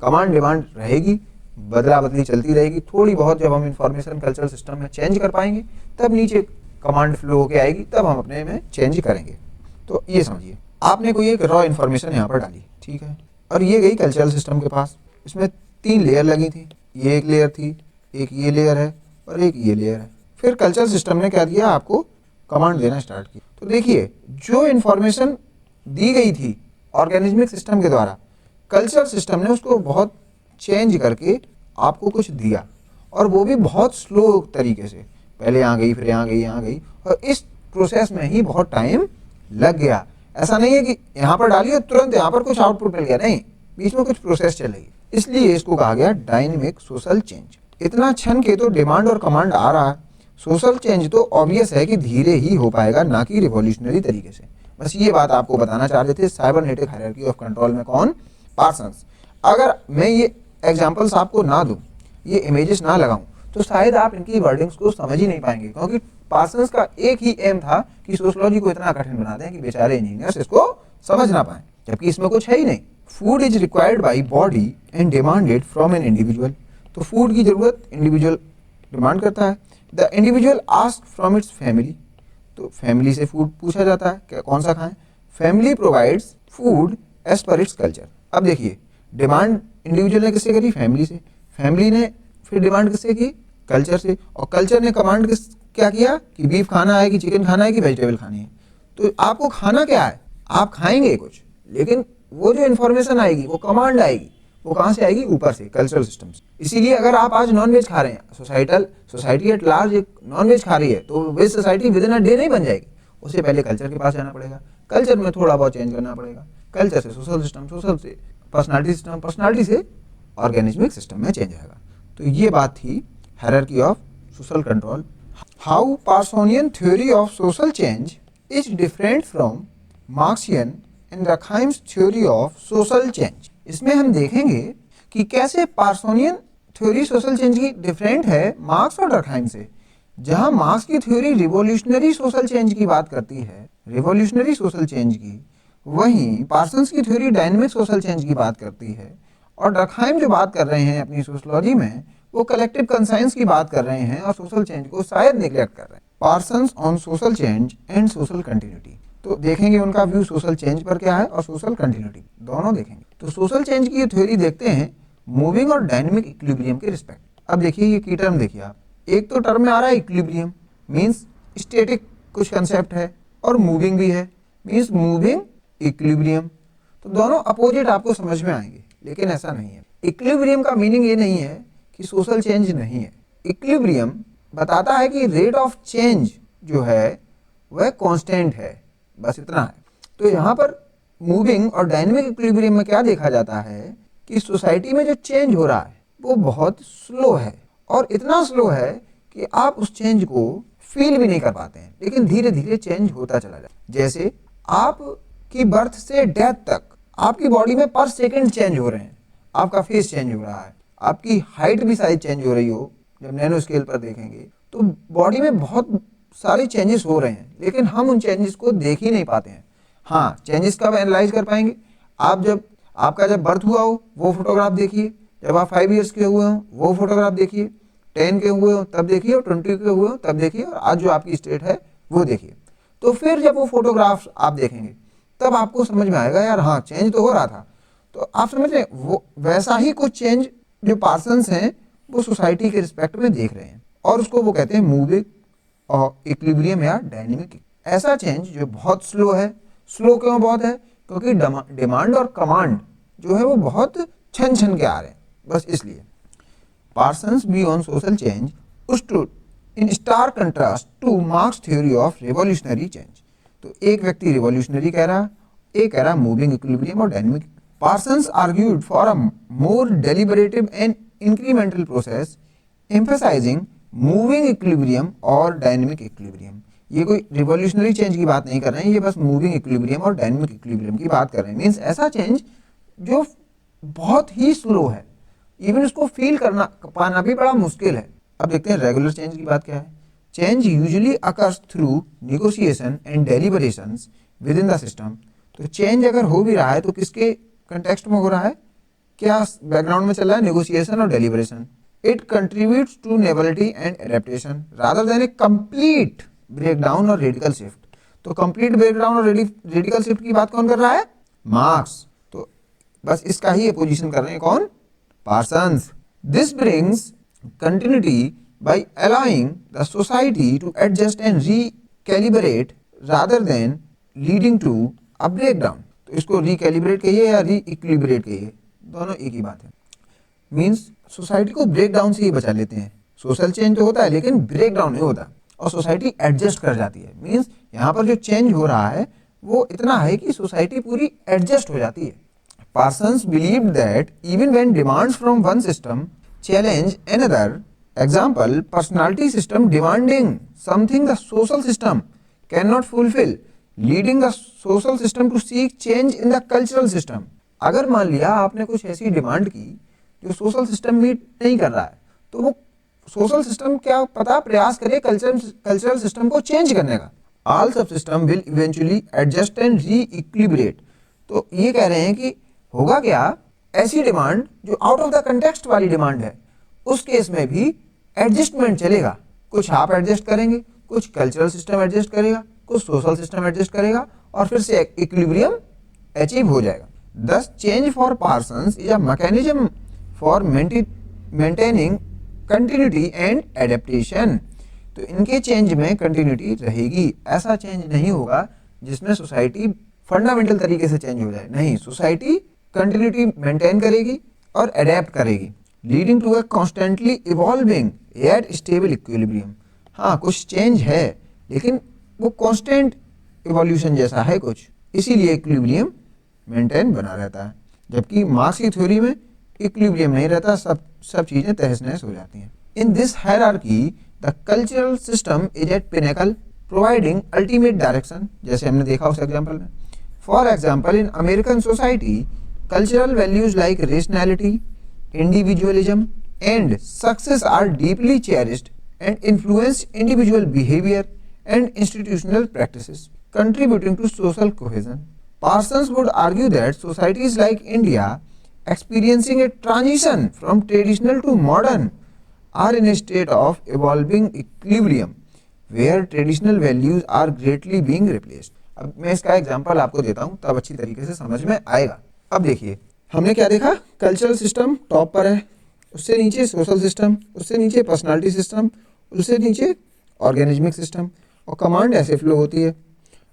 कमांड डिमांड रहेगी, बदला बदली चलती रहेगी। थोड़ी बहुत जब हम इंफॉर्मेशन कल्चरल सिस्टम में चेंज कर पाएंगे तब नीचे कमांड फ्लो होके आएगी, तब हम अपने में चेंज करेंगे। तो ये समझिए, आपने कोई एक रॉ इन्फॉर्मेशन यहाँ पर डाली, ठीक है, और ये गई कल्चरल सिस्टम के पास। इसमें 3 लेयर लगी थी, ये एक लेयर थी, एक ये लेयर है और एक ये लेयर है। फिर कल्चरल सिस्टम ने क्या किया, आपको कमांड देना स्टार्ट किया। तो देखिए, जो इन्फॉर्मेशन दी गई थी ऑर्गेनिज्मिक सिस्टम के द्वारा, कल्चरल सिस्टम ने उसको बहुत चेंज करके आपको कुछ दिया, और वो भी बहुत स्लो तरीके से, पहले यहाँ गई, फिर यहाँ गई, यहाँ गई, और इस प्रोसेस में ही बहुत टाइम लग गया। ऐसा नहीं है कि यहाँ पर डाली और तुरंत यहाँ पर कुछ आउटपुट मिल गया, नहीं, बीच में कुछ प्रोसेस चलेगी। इसलिए इसको कहा गया डायनेमिक सोशल चेंज। इतना क्षण के तो डिमांड और कमांड आ रहा है, सोशल चेंज तो ऑब्वियस है कि धीरे ही हो पाएगा, ना कि रिवॉल्यूशनरी तरीके से। बस ये बात आपको बताना चाह रहे थे। साइबरनेटिक हायरार्की ऑफ कंट्रोल में कौन, पार्सन्स। अगर मैं ये एग्जांपल्स आपको ना दूं, ये इमेजेस ना लगाऊं, तो शायद आप इनकी वर्डिंग्स को समझ ही नहीं पाएंगे, क्योंकि पार्सन्स का एक ही एम था कि सोशलॉजी को इतना कठिन बना दें कि बेचारे इंजीनियर्स इसको समझ ना पाए, जबकि इसमें कुछ है ही नहीं। Food is required by body and demanded from an individual. तो फूड की जरूरत इंडिविजुअल डिमांड करता है। The individual ask from its family, तो फैमिली से फूड पूछा जाता है कि कौन सा खाएं। Family provides food as per its culture. अब देखिए, डिमांड इंडिविजुअल ने किससे करी, फैमिली से, फैमिली ने फिर डिमांड किससे की, कल्चर से, और कल्चर ने कमांड क्या किया कि बीफ खाना है कि चिकन खाना है कि वेजिटेबल खानी है। तो आपको खाना क्या है, आप खाएंगे कुछ, लेकिन वो जो इन्फॉर्मेशन आएगी, वो कमांड आएगी, वो कहाँ से आएगी, ऊपर से, कल्चरल सिस्टम से। इसीलिए अगर आप आज नॉन वेज खा रहे हैं, सोसाइटी एट लार्ज एक नॉन वेज खा रही है, तो veg society with in a day नहीं बन जाएगी। उससे पहले कल्चर के पास जाना पड़ेगा, कल्चर में थोड़ा बहुत चेंज करना पड़ेगा, कल्चर से सोशल सिस्टम, सोशल से पर्सनालिटी सिस्टम, पर्सनालिटी से ऑर्गेनिज्मिक सिस्टम में चेंज आएगा। तो ये बात थी hierarchy of social control. How Parsonian theory of social change is different from Marxian and Durkheim's theory of social change. इसमें हम देखेंगे कि कैसे पार्सोनियन थ्योरी सोशल चेंज की डिफरेंट है मार्क्स और डर्कहाइम से। जहां मार्क्स की थ्योरी रिवॉल्यूशनरी सोशल चेंज की बात करती है, रिवॉल्यूशनरी सोशल चेंज की, वहीं पार्सन्स की थ्योरी डायनेमिक सोशल चेंज की बात करती है, और डर्कहाइम जो बात कर रहे हैं अपनी सोशलॉजी में, वो कलेक्टिव कंसाइंस की बात कर रहे हैं और सोशल चेंज को शायद निग्लेक्ट कर रहे हैं। Parsons on social change and social continuity, तो देखेंगे उनका व्यू सोशल चेंज पर क्या है और सोशल कंटिन्यूटी, दोनों देखेंगे। तो सोशल चेंज की थ्योरी देखते हैं मूविंग और डायनेमिक इक्विलिब्रियम के रिस्पेक्ट। अब देखिए, ये की टर्म देखिए आप, एक तो टर्म में आ रहा है इक्विलिब्रियम, मीन्स स्टेटिक कुछ कंसेप्ट है, और मूविंग भी है, मीन्स मूविंग इक्विलिब्रियम। तो दोनों अपोजिट आपको समझ में आएंगे, लेकिन ऐसा नहीं है। इक्विलिब्रियम का मीनिंग ये नहीं है कि सोशल चेंज नहीं है। इक्विलिब्रियम बताता है कि रेट ऑफ चेंज जो है वह कांस्टेंट है, बस इतना है। तो यहाँ पर मूविंग और डायनेमिक इक्विलिब्रियम में क्या देखा जाता है कि सोसाइटी में जो चेंज हो रहा है वो बहुत स्लो है, और इतना स्लो है कि आप उस चेंज को फील भी नहीं कर पाते हैं, लेकिन धीरे धीरे चेंज होता चला जाता है। जैसे आपकी बर्थ से डेथ तक आपकी बॉडी में पर सेकंड चेंज हो रहे हैं, आपका फेस चेंज हो रहा है, आपकी हाइट भी शायद चेंज हो रही हो, जब नैनो स्केल पर देखेंगे तो बॉडी में बहुत सारे चेंजेस हो रहे हैं, लेकिन हम उन चेंजेस को देख ही नहीं पाते हैं। हाँ, चेंजेस कब एनालाइज कर पाएंगे, आप जब आपका जब बर्थ हुआ हो वो फोटोग्राफ देखिए, जब आप 5 ईयर्स के हुए हो वो फोटोग्राफ देखिए, 10 के हुए हो तब देखिए, और 20 के हुए हो तब देखिए, और आज जो आपकी स्टेट है वो देखिए। तो फिर जब वो फोटोग्राफ आप देखेंगे तब आपको समझ में आएगा, यार हाँ, चेंज तो हो रहा था। तो आप समझ रहे हैं, वो वैसा ही कुछ चेंज जो पार्सन्स हैं वो सोसाइटी के रिस्पेक्ट में देख रहे हैं, और उसको वो कहते हैं मूविंग और इक्विलिब्रियम या डायनेमिक। ऐसा चेंज जो बहुत स्लो है। स्लो क्यों बहुत है, क्योंकि डिमांड और कमांड जो है वो बहुत छन छन के आ रहे हैं, बस इसलिए। Parsons view on social change stood in star contrast two marks theory of revolutionary change. तो एक व्यक्ति रिवॉल्यूशनरी कह रहा, एक कह रहा मूविंग इक्विलिब्रियम और dynamic. Parsons argued for a more deliberative and incremental process emphasising moving equilibrium और डायनेमिक इक्विलिब्रियम। ये कोई रिवॉल्यूशनरी चेंज की बात नहीं कर रहे हैं, ये बस मूविंग इक्विलिब्रियम और डायनेमिक इक्विलिब्रियम की बात कर रहे हैं। मीन्स ऐसा चेंज जो बहुत ही स्लो है, इवन उसको फील करना पाना भी बड़ा मुश्किल है। अब देखते हैं रेगुलर चेंज की बात क्या है। Change usually occurs through negotiation and deliberations within the system. तो चेंज अगर हो भी रहा है तो किसके कंटेक्स्ट में हो रहा है, क्या बैकग्राउंड में चल रहा है, नेगोशिएशन और deliberation. It contributes to stability and adaptation rather than a complete breakdown और रेडिकल शिफ्ट। तो कंप्लीट ब्रेकडाउन और रेडिकल शिफ्ट की बात कौन कर रहा है, मार्क्स। तो बस इसका ही अपोजिशन कर रहे हैं कौन, Parsons. This brings continuity by allowing the society to adjust and recalibrate rather than leading to a breakdown। तो इसको recalibrate कहिए या re-equilibrate कहिए, दोनों एक ही बात है। मीन्स सोसाइटी को ब्रेक डाउन से ही बचा लेते हैं। सोशल चेंज तो होता है लेकिन ब्रेक डाउन नहीं होता और सोसाइटी एडजस्ट कर जाती है। मीन्स यहाँ पर जो चेंज हो रहा है वो इतना है कि सोसाइटी पूरी एडजस्ट हो जाती है। Parsons believe that even when demands from one system challenge another, example personality system demanding something the social system cannot fulfill, leading the social system to seek change in the cultural system। अगर मान लिया आपने कुछ ऐसी demand की जो social system meet नहीं कर रहा है तो वो सोशल सिस्टम क्या पता प्रयास करे कल्चरल सिस्टम को चेंज करने का। All sub system will eventually adjust and re-equilibrate. तो ये कह रहे हैं कि होगा क्या, ऐसी डिमांड जो आउट ऑफ द कंटेक्स्ट वाली डिमांड है उस केस में भी एडजस्टमेंट चलेगा। कुछ आप एडजस्ट करेंगे, कुछ कल्चरल सिस्टम एडजस्ट करेगा, कुछ सोशल सिस्टम एडजस्ट करेगा और फिर से इक्विलिब्रियम अचीव हो जाएगा। दस change for Parsons is a mechanism for maintaining continuity and adaptation. तो इनके चेंज में कंटिन्यूटी रहेगी, ऐसा चेंज नहीं होगा जिसमें सोसाइटी फंडामेंटल तरीके से चेंज हो जाए। नहीं, सोसाइटी कंटिन्यूटी मेंटेन करेगी और एडेप्ट करेगी, leading to a constantly evolving at stable equilibrium. हाँ, कुछ चेंज है लेकिन वो कांस्टेंट इवोल्यूशन जैसा है कुछ, इसीलिए इक्विलिब्रियम मेंटेन बना रहता है। जबकि मार्क्स की थ्योरी में इक्विलिब्रियम नहीं रहता, सब चीजें तहस नहस हो जाती हैं। In this hierarchy the cultural system is at pinnacle providing ultimate direction, जैसे हमने देखा उस एग्जाम्पल में। For example in American society cultural values like rationality, individualism and success are deeply cherished and influence individual behavior and institutional practices, contributing to social cohesion। Parsons would argue that societies like India experiencing a transition from traditional to modern are in a state of evolving equilibrium where traditional values are greatly being replaced। अब मैं इसका example आपको देता हूं तब अच्छी तरीके से समझ में आएगा। अब देखिए हमने क्या देखा, कल्चरल सिस्टम टॉप पर है, उससे नीचे सोशल सिस्टम, उससे नीचे पर्सनालिटी सिस्टम, उससे नीचे ऑर्गेनिज्मिक सिस्टम, और कमांड ऐसे फ्लो होती है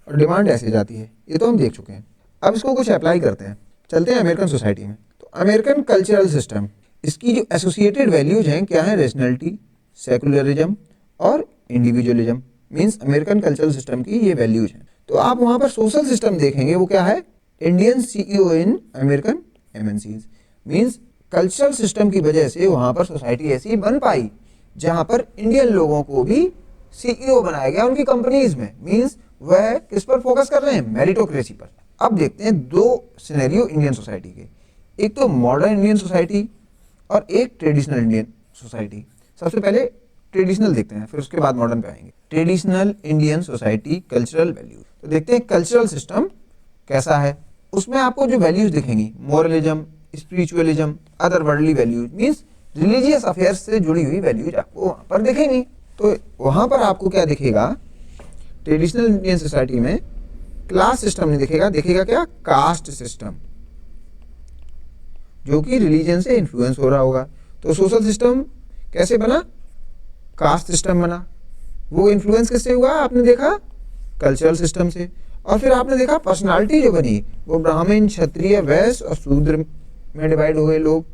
और डिमांड ऐसे जाती है। ये तो हम देख चुके हैं। अब इसको कुछ अप्लाई करते हैं, चलते हैं अमेरिकन सोसाइटी में। तो अमेरिकन कल्चरल सिस्टम, इसकी जो एसोसिएटेड वैल्यूज हैं क्या है, रेशनैलिटी, सेकुलरिज्म और individualism. Means American cultural system की ये वैल्यूज हैं। तो आप वहाँ पर सोशल सिस्टम देखेंगे वो क्या है, Indian CEO in American MNCs। Means cultural system की वजह से वहाँ पर सोसाइटी ऐसी बन पाई जहाँ पर इंडियन लोगों को भी CEO बनाया गया उनकी कंपनीज में। मीन्स वह किस पर फोकस कर रहे हैं, मेरिटोक्रेसी पर। अब देखते हैं दो सिनेरियो इंडियन सोसाइटी के, एक तो मॉडर्न इंडियन सोसाइटी और एक ट्रेडिशनल इंडियन सोसाइटी। सबसे पहले ट्रेडिशनल देखते हैं, फिर उसके बाद मॉडर्न पे आएंगे। Traditional Indian society cultural values. तो देखते हैं कल्चरल सिस्टम कैसा है। उसमें आपको जो वैल्यूज दिखेंगी, moralism, spiritualism, other worldly values, means religious affairs से जुड़ी हुई वैल्यूज आपको वहाँ पर दिखेंगी। तो वहाँ पर आपको क्या दिखेगा, ट्रेडिशनल इंडियन सोसाइटी में क्लास सिस्टम नहीं दिखेगा, दिखेगा क्या, कास्ट सिस्टम, जो कि रिलीजन से इन्फ्लुएंस हो रहा होगा। तो सोशल सिस्टम कैसे बना, कास्ट सिस्टम बना। वो इन्फ्लुएंस किससे हुआ, आपने देखा कल्चरल सिस्टम से। और फिर आपने देखा पर्सनालिटी जो बनी वो ब्राह्मण, क्षत्रिय, वैश्य और शूद्र में डिवाइड हो गए लोग।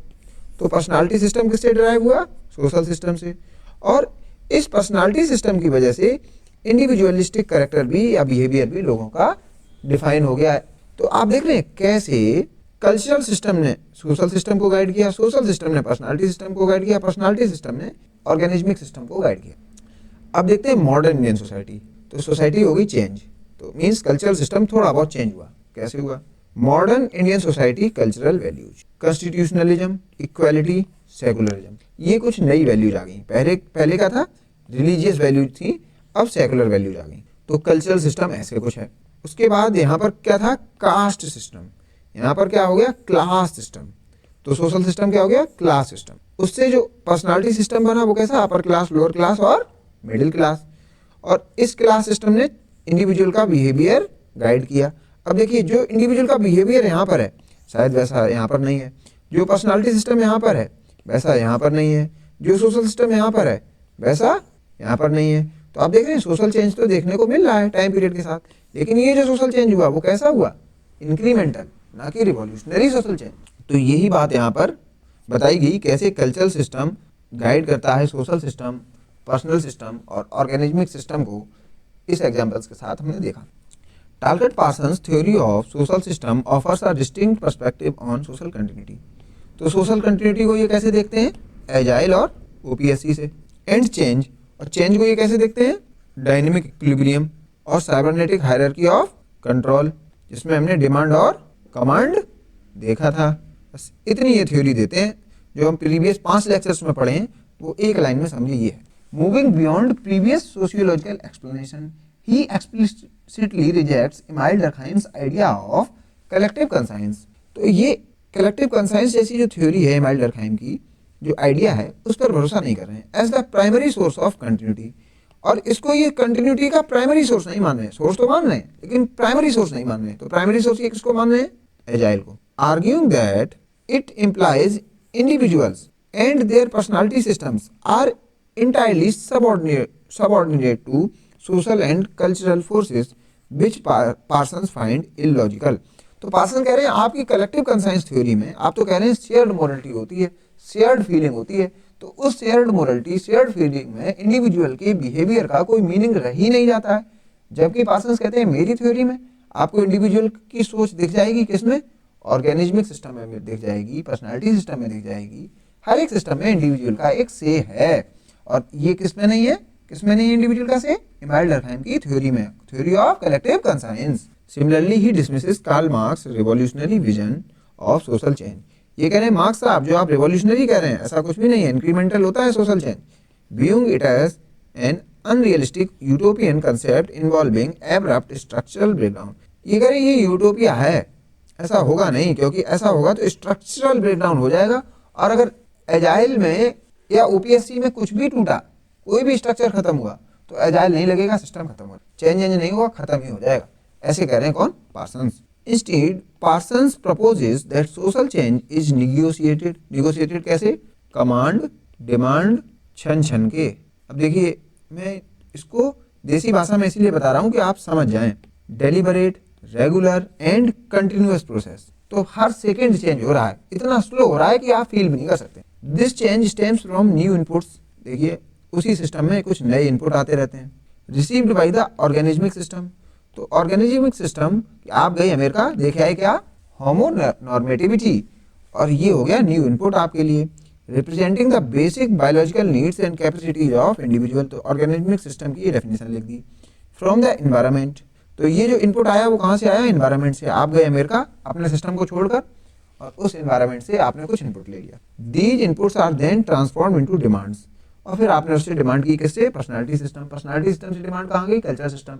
तो पर्सनालिटी सिस्टम किससे डिराइव हुआ, सोशल सिस्टम से। और इस पर्सनालिटी सिस्टम की वजह से इंडिविजुअलिस्टिक कैरेक्टर भी या बिहेवियर भी लोगों का डिफाइन हो गया है। तो आप देख रहे हैं कैसे कल्चरल सिस्टम ने सोशल सिस्टम को गाइड किया, सोशल सिस्टम ने पर्सनालिटी सिस्टम को गाइड किया, पर्सनालिटी सिस्टम ने ऑर्गेनिज्मिक सिस्टम को गाइड किया। अब देखते हैं मॉडर्न इंडियन सोसाइटी। तो सोसाइटी हो गई चेंज, तो मीन्स कल्चरल सिस्टम थोड़ा बहुत चेंज हुआ। कैसे हुआ, modern Indian society cultural values, constitutionalism, equality, secularism, ये कुछ नई वैल्यूज आ गई। पहले क्या था, रिलीजियस वैल्यूज थी, अब सेकुलर वैल्यूज आ गई। तो कल्चरल सिस्टम ऐसे कुछ है। उसके बाद यहाँ पर क्या था, कास्ट सिस्टम, यहाँ पर क्या हो गया, क्लास सिस्टम। तो सोशल सिस्टम क्या हो गया, क्लास सिस्टम। उससे जो पर्सनालिटी सिस्टम बना वो कैसा, अपर क्लास, लोअर क्लास और मिडिल क्लास। और इस क्लास सिस्टम ने इंडिविजुअल का बिहेवियर गाइड किया। अब देखिए जो इंडिविजुअल का बिहेवियर यहाँ पर है शायद वैसा यहाँ पर नहीं है, जो पर्सनालिटी सिस्टम यहाँ पर है वैसा यहाँ पर नहीं है, जो सोशल सिस्टम यहाँ पर है वैसा यहाँ पर नहीं है। तो आप देख रहे हैं सोशल चेंज तो देखने को मिल रहा है टाइम पीरियड के साथ, लेकिन ये जो सोशल चेंज हुआ वो कैसा हुआ, इंक्रीमेंटल, ना कि रिवॉल्यूशनरी सोशल चेंज। तो यही बात यहाँ पर बताई गई कैसे कल्चरल सिस्टम गाइड करता है सोशल सिस्टम, पर्सनल सिस्टम और ऑर्गेनिज्मिक सिस्टम को। इस एग्जांपल्स के साथ हमने देखा। टालकट Parsons theory of social system offers a distinct perspective on social continuity. तो सोशल कंटिन्यूटी को ये कैसे देखते हैं, एजाइल और ओपीएससी से। एंड चेंज, और चेंज को ये कैसे देखते हैं, डायनेमिक इक्विलिब्रियम और साइबरनेटिक हायरार्की ऑफ कंट्रोल, जिसमें हमने डिमांड और कमांड देखा था। बस इतनी ये थ्योरी देते हैं जो हम प्रीवियस 5 लेक्चर्स में पढ़े हैं, वो एक लाइन में समझिए ये है। Moving beyond previous sociological explanation, he explicitly rejects Emile Durkheim's idea of collective conscience. तो ये कलेक्टिव कंसाइंस जैसी जो थ्योरी है इमाइल डर्कहाइम की, जो आइडिया है उस पर भरोसा नहीं कर रहे हैं as the primary source of continuity. और इसको ये कंटिन्यूटी का प्राइमरी सोर्स नहीं मान रहे हैं, सोर्स तो मान रहे हैं लेकिन प्राइमरी सोर्स नहीं मान रहे हैं। तो प्राइमरी सोर्स ये किसको मान रहे हैं, एजाइल को। Arguing that it implies individuals and their personality systems are entirely subordinate to social and cultural forces which Parsons find illogical। तो पार्सन कह रहे हैं आपकी कलेक्टिव कंसाइंस थ्योरी में आप तो कह रहे हैं शेयर्ड मोरलिटी होती है, शेयर्ड फीलिंग होती है। तो उस शेयर्ड मोरलिटी, शेयर्ड फीलिंग में इंडिविजुअल के बिहेवियर का कोई मीनिंग रह ही नहीं जाता है। जबकि पार्सन कहते हैं मेरी थ्योरी में आपको इंडिविजुअल की सोच दिख जाएगी, किसमें, ऑर्गेनिज्मिक सिस्टम में दिख जाएगी, पर्सनालिटी सिस्टम में दिख जाएगी, हर एक सिस्टम में इंडिविजुअल का एक से है। और ये किसमें नहीं है, किसमें नहीं है इंडिविजुअल का से, इमाइल डर्कहाइम की थ्योरी में, theory of collective conscience. Similarly ही dismisses Karl Marx revolutionary vision of social change. ये कह रहे हैं मार्क्स साहब जो आप रिवॉल्यूशनरी कह रहे हैं ऐसा कुछ भी नहीं है, इंक्रीमेंटल होता है social change. Viewing it as an unrealistic utopian concept involving abrupt structural breakdown. ये कह रहे हैं ये यूटोपिया है, ऐसा होगा नहीं, क्योंकि ऐसा होगा तो स्ट्रक्चरल ब्रेकडाउन हो जाएगा। और अगर एजाइल में या ओपीएससी में कुछ भी टूटा, कोई भी स्ट्रक्चर खत्म हुआ तो एजाइल नहीं लगेगा, सिस्टम खत्म हो, चेंज नहीं होगा, खत्म ही हो जाएगा। ऐसे कह रहे हैं कौन, Parsons. Instead Parsons proposes that social change is negotiated. Negotiated कैसे, कमांड, डिमांड, छन छन के। अब देखिए मैं इसको देसी भाषा में इसलिए बता रहा हूँ कि आप समझ जाएं। Deliberate, regular and continuous process. तो हर सेकेंड चेंज हो रहा है, इतना स्लो हो रहा है कि आप फील भी नहीं कर सकते। This change stems from new inputs. देखिए उसी सिस्टम में कुछ नए इनपुट आते रहते हैं। Received by the organismic system. तो ऑर्गेनिज्मिक सिस्टम, आप गए अमेरिका, देखे आए क्या, होमो नॉर्मेटिविटी, और ये हो गया न्यू इनपुट आपके लिए। Representing the basic biological needs and capacities of individual. तो ऑर्गेनिज्मिक सिस्टम की डेफिनेशन लिख दी। फ्रॉम द एनवायरनमेंट, तो ये जो इनपुट आया वो कहाँ से आया, एनवायरनमेंट से। आप गए अमेरिका अपने सिस्टम को छोड़कर और उस एनवायरनमेंट से आपने कुछ इनपुट ले लिया। These inputs are then transform into demands. और फिर आपने उससे डिमांड की, किससे, पर्सनालिटी सिस्टम। पर्सनालिटी सिस्टम से डिमांड कहाँ गई, culture system.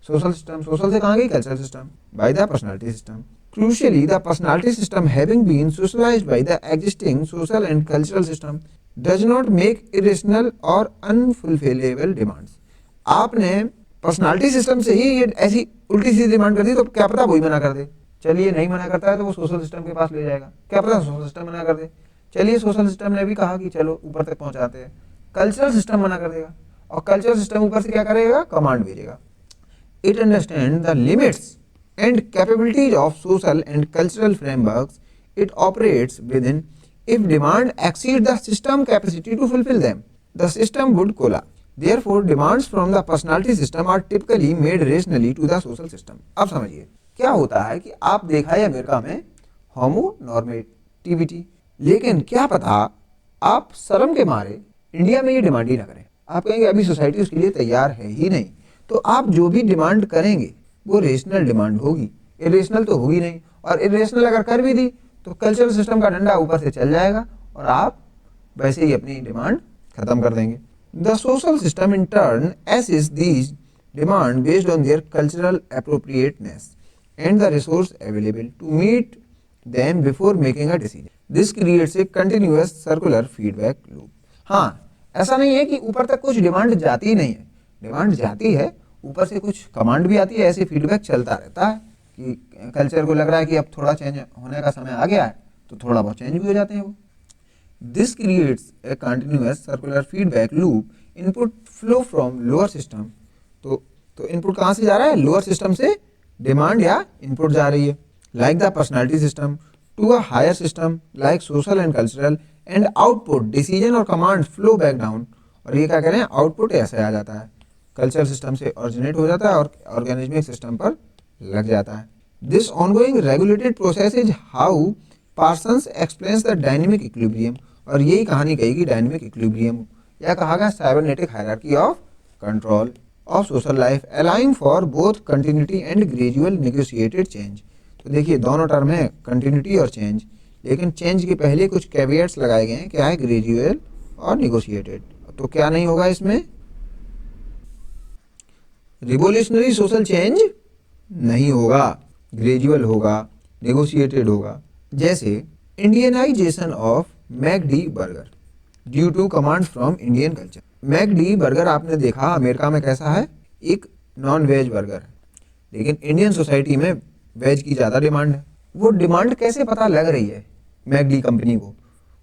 Social system, social से कहाँ गई, culture system, by the personality system. Crucially the personality system having been socialised by the existing social and cultural system does not make irrational और unfulfillable demands. आपने personality system से ही ये ऐसी उल्टी सीधी डिमांड कर दी, तो क्या पता वही मना कर दे। चलिए नहीं मना करता है तो वो सोशल सिस्टम के पास ले जाएगा, क्या पता सोशल सिस्टम मना कर दे। चलिए सोशल सिस्टम ने भी कहा कि चलो ऊपर तक पहुंचाते हैं, कल्चरल सिस्टम मना कर देगा, और कल्चरल सिस्टम ऊपर से क्या करेगा, कमांड भेजेगा। It understand the limits and capabilities of social and cultural frameworks it operates within. If demand exceed the system capacity to fulfil them, the system would collapse. Therefore, demands from the personality system are typically made rationally to the social system। अब समझिए क्या होता है कि आप देखा है America में होमो नॉर्मेटिविटी, लेकिन क्या पता आप शर्म के मारे इंडिया में ये डिमांड ही ना करें। आप कहेंगे अभी सोसाइटी उसके लिए तैयार है ही नहीं, तो आप जो भी डिमांड करेंगे वो रेशनल डिमांड होगी, इरेशनल तो होगी नहीं। और इरेशनल अगर कर भी दी तो कल्चरल सिस्टम का डंडा ऊपर से चल जाएगा और आप वैसे ही अपनी डिमांड खत्म कर देंगे। The social system in turn assesses these demand based on their cultural appropriateness and the resource available to meet them before making a decision. This creates a continuous circular feedback loop. हाँ, ऐसा नहीं है कि ऊपर तक कुछ demand जाती ही नहीं है, डिमांड जाती है, ऊपर से कुछ कमांड भी आती है, ऐसे फीडबैक चलता रहता है कि कल्चर को लग रहा है कि अब थोड़ा चेंज होने का समय आ गया है, तो थोड़ा बहुत चेंज भी हो जाते हैं वो. This creates a continuous circular feedback loop. Input flow from lower system. तो इनपुट कहाँ से जा रहा है? लोअर सिस्टम से डिमांड या इनपुट जा रही है. Like the personality system to a higher system like social and cultural, and output decision और कमांड फ्लो बैक डाउन. और ये क्या करें, आउटपुट ऐसे आ जाता है, कल्चरल सिस्टम से ऑरिजिनेट हो जाता है और ऑर्गेनिज्मिक सिस्टम पर लग जाता है. This ongoing regulated process is how Parsons explains the dynamic equilibrium. और यही कहानी कहेगी डायनेमिक इक्विलिब्रियम, या कहा गया cybernetic hierarchy of control of social life, allowing for both continuity and gradual negotiated change. तो देखिए दोनों टर्म है, कंटिन्यूटी और चेंज, लेकिन चेंज के पहले कुछ कैविएट्स लगाए गए हैं. क्या है? ग्रेजुअल और नेगोशिएटेड. तो क्या नहीं होगा इसमें? रिवोल्यूशनरी सोशल चेंज नहीं होगा, ग्रेजुअल होगा, नेगोशिएटेड होगा. जैसे Indianization of McD burger due to command from Indian culture. McD burger आपने देखा अमेरिका में कैसा है, एक नॉन वेज बर्गर है, लेकिन इंडियन सोसाइटी में वेज की ज़्यादा डिमांड है. वो डिमांड कैसे पता लग रही है मैकडी कंपनी को?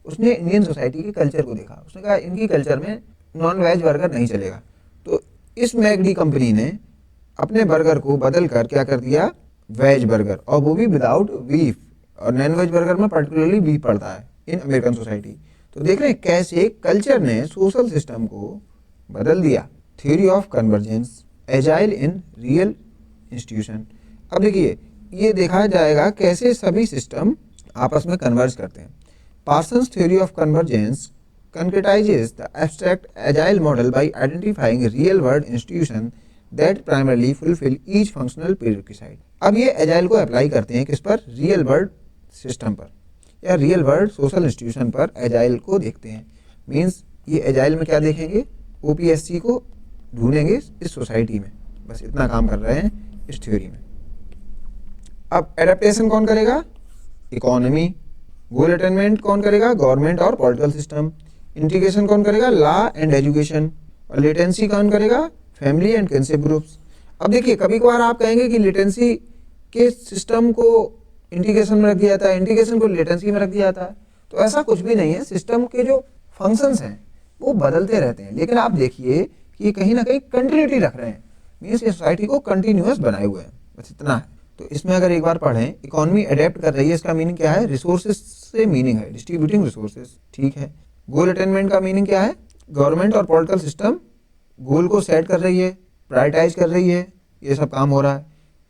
उसने इंडियन सोसाइटी के कल्चर को देखा, उसने कहा इनकी कल्चर में नॉन वेज बर्गर नहीं चलेगा. तो इस मैकडी कंपनी ने अपने बर्गर को बदल कर क्या कर दिया, वेज बर्गर, और वो भी विदाउट बीफ. और नॉन वेज बर्गर में पर्टिकुलरली बीफ पड़ता है इन अमेरिकन सोसाइटी. तो देख रहे हैं कैसे कल्चर ने सोशल सिस्टम को बदल दिया. Theory of convergence agile in real institution. अब देखिए ये देखा जाएगा कैसे सभी सिस्टम आपस में कन्वर्ज करते हैं. Parsons theory of convergence concretizes the abstract agile model by identifying real world institution that primarily fulfill each functional prerequisite. अब ये एजाइल को अप्लाई करते हैं किस पर? रियल वर्ल्ड सिस्टम पर या रियल वर्ल्ड सोशल इंस्टीट्यूशन पर एजाइल को देखते हैं. मीन्स ये एजाइल में क्या देखेंगे, ओपीएससी को ढूंढेंगे इस सोसाइटी में. बस इतना काम कर रहे हैं इस थ्योरी में. अब एडेप्टेशन कौन करेगा? इकोनॉमी. गोल अटेनमेंट कौन करेगा? गवर्नमेंट और पॉलिटिकल सिस्टम. इंटीग्रेशन कौन करेगा? Law and education. और लेटेंसी कौन करेगा? Family and kinship groups. अब देखिए कभी कभार आप कहेंगे कि लेटेंसी के सिस्टम को इंटीग्रेशन में रख दिया जाता है, इंटीग्रेशन को लेटेंसी में रख दिया जाता है. तो ऐसा कुछ भी नहीं है. सिस्टम के जो फंक्शंस हैं वो बदलते रहते हैं, लेकिन आप देखिए कि ये कहीं ना कहीं कंटिन्यूटी रख रहे हैं. मीन्स ये सोसाइटी को कंटिन्यूअस बनाए हुए हैं. बस इतना है. तो इसमें अगर एक बार पढ़ें, इकोनॉमी अडेप्ट कर रही है, इसका मीनिंग क्या है? रिसोर्सेज से मीनिंग है डिस्ट्रीब्यूटिंग रिसोर्सेज. ठीक है. गोल अटेनमेंट का मीनिंग क्या है? गवर्नमेंट और पॉलिटिकल सिस्टम गोल को सेट कर रही है, प्रायोरिटाइज कर रही है, ये सब काम हो रहा है.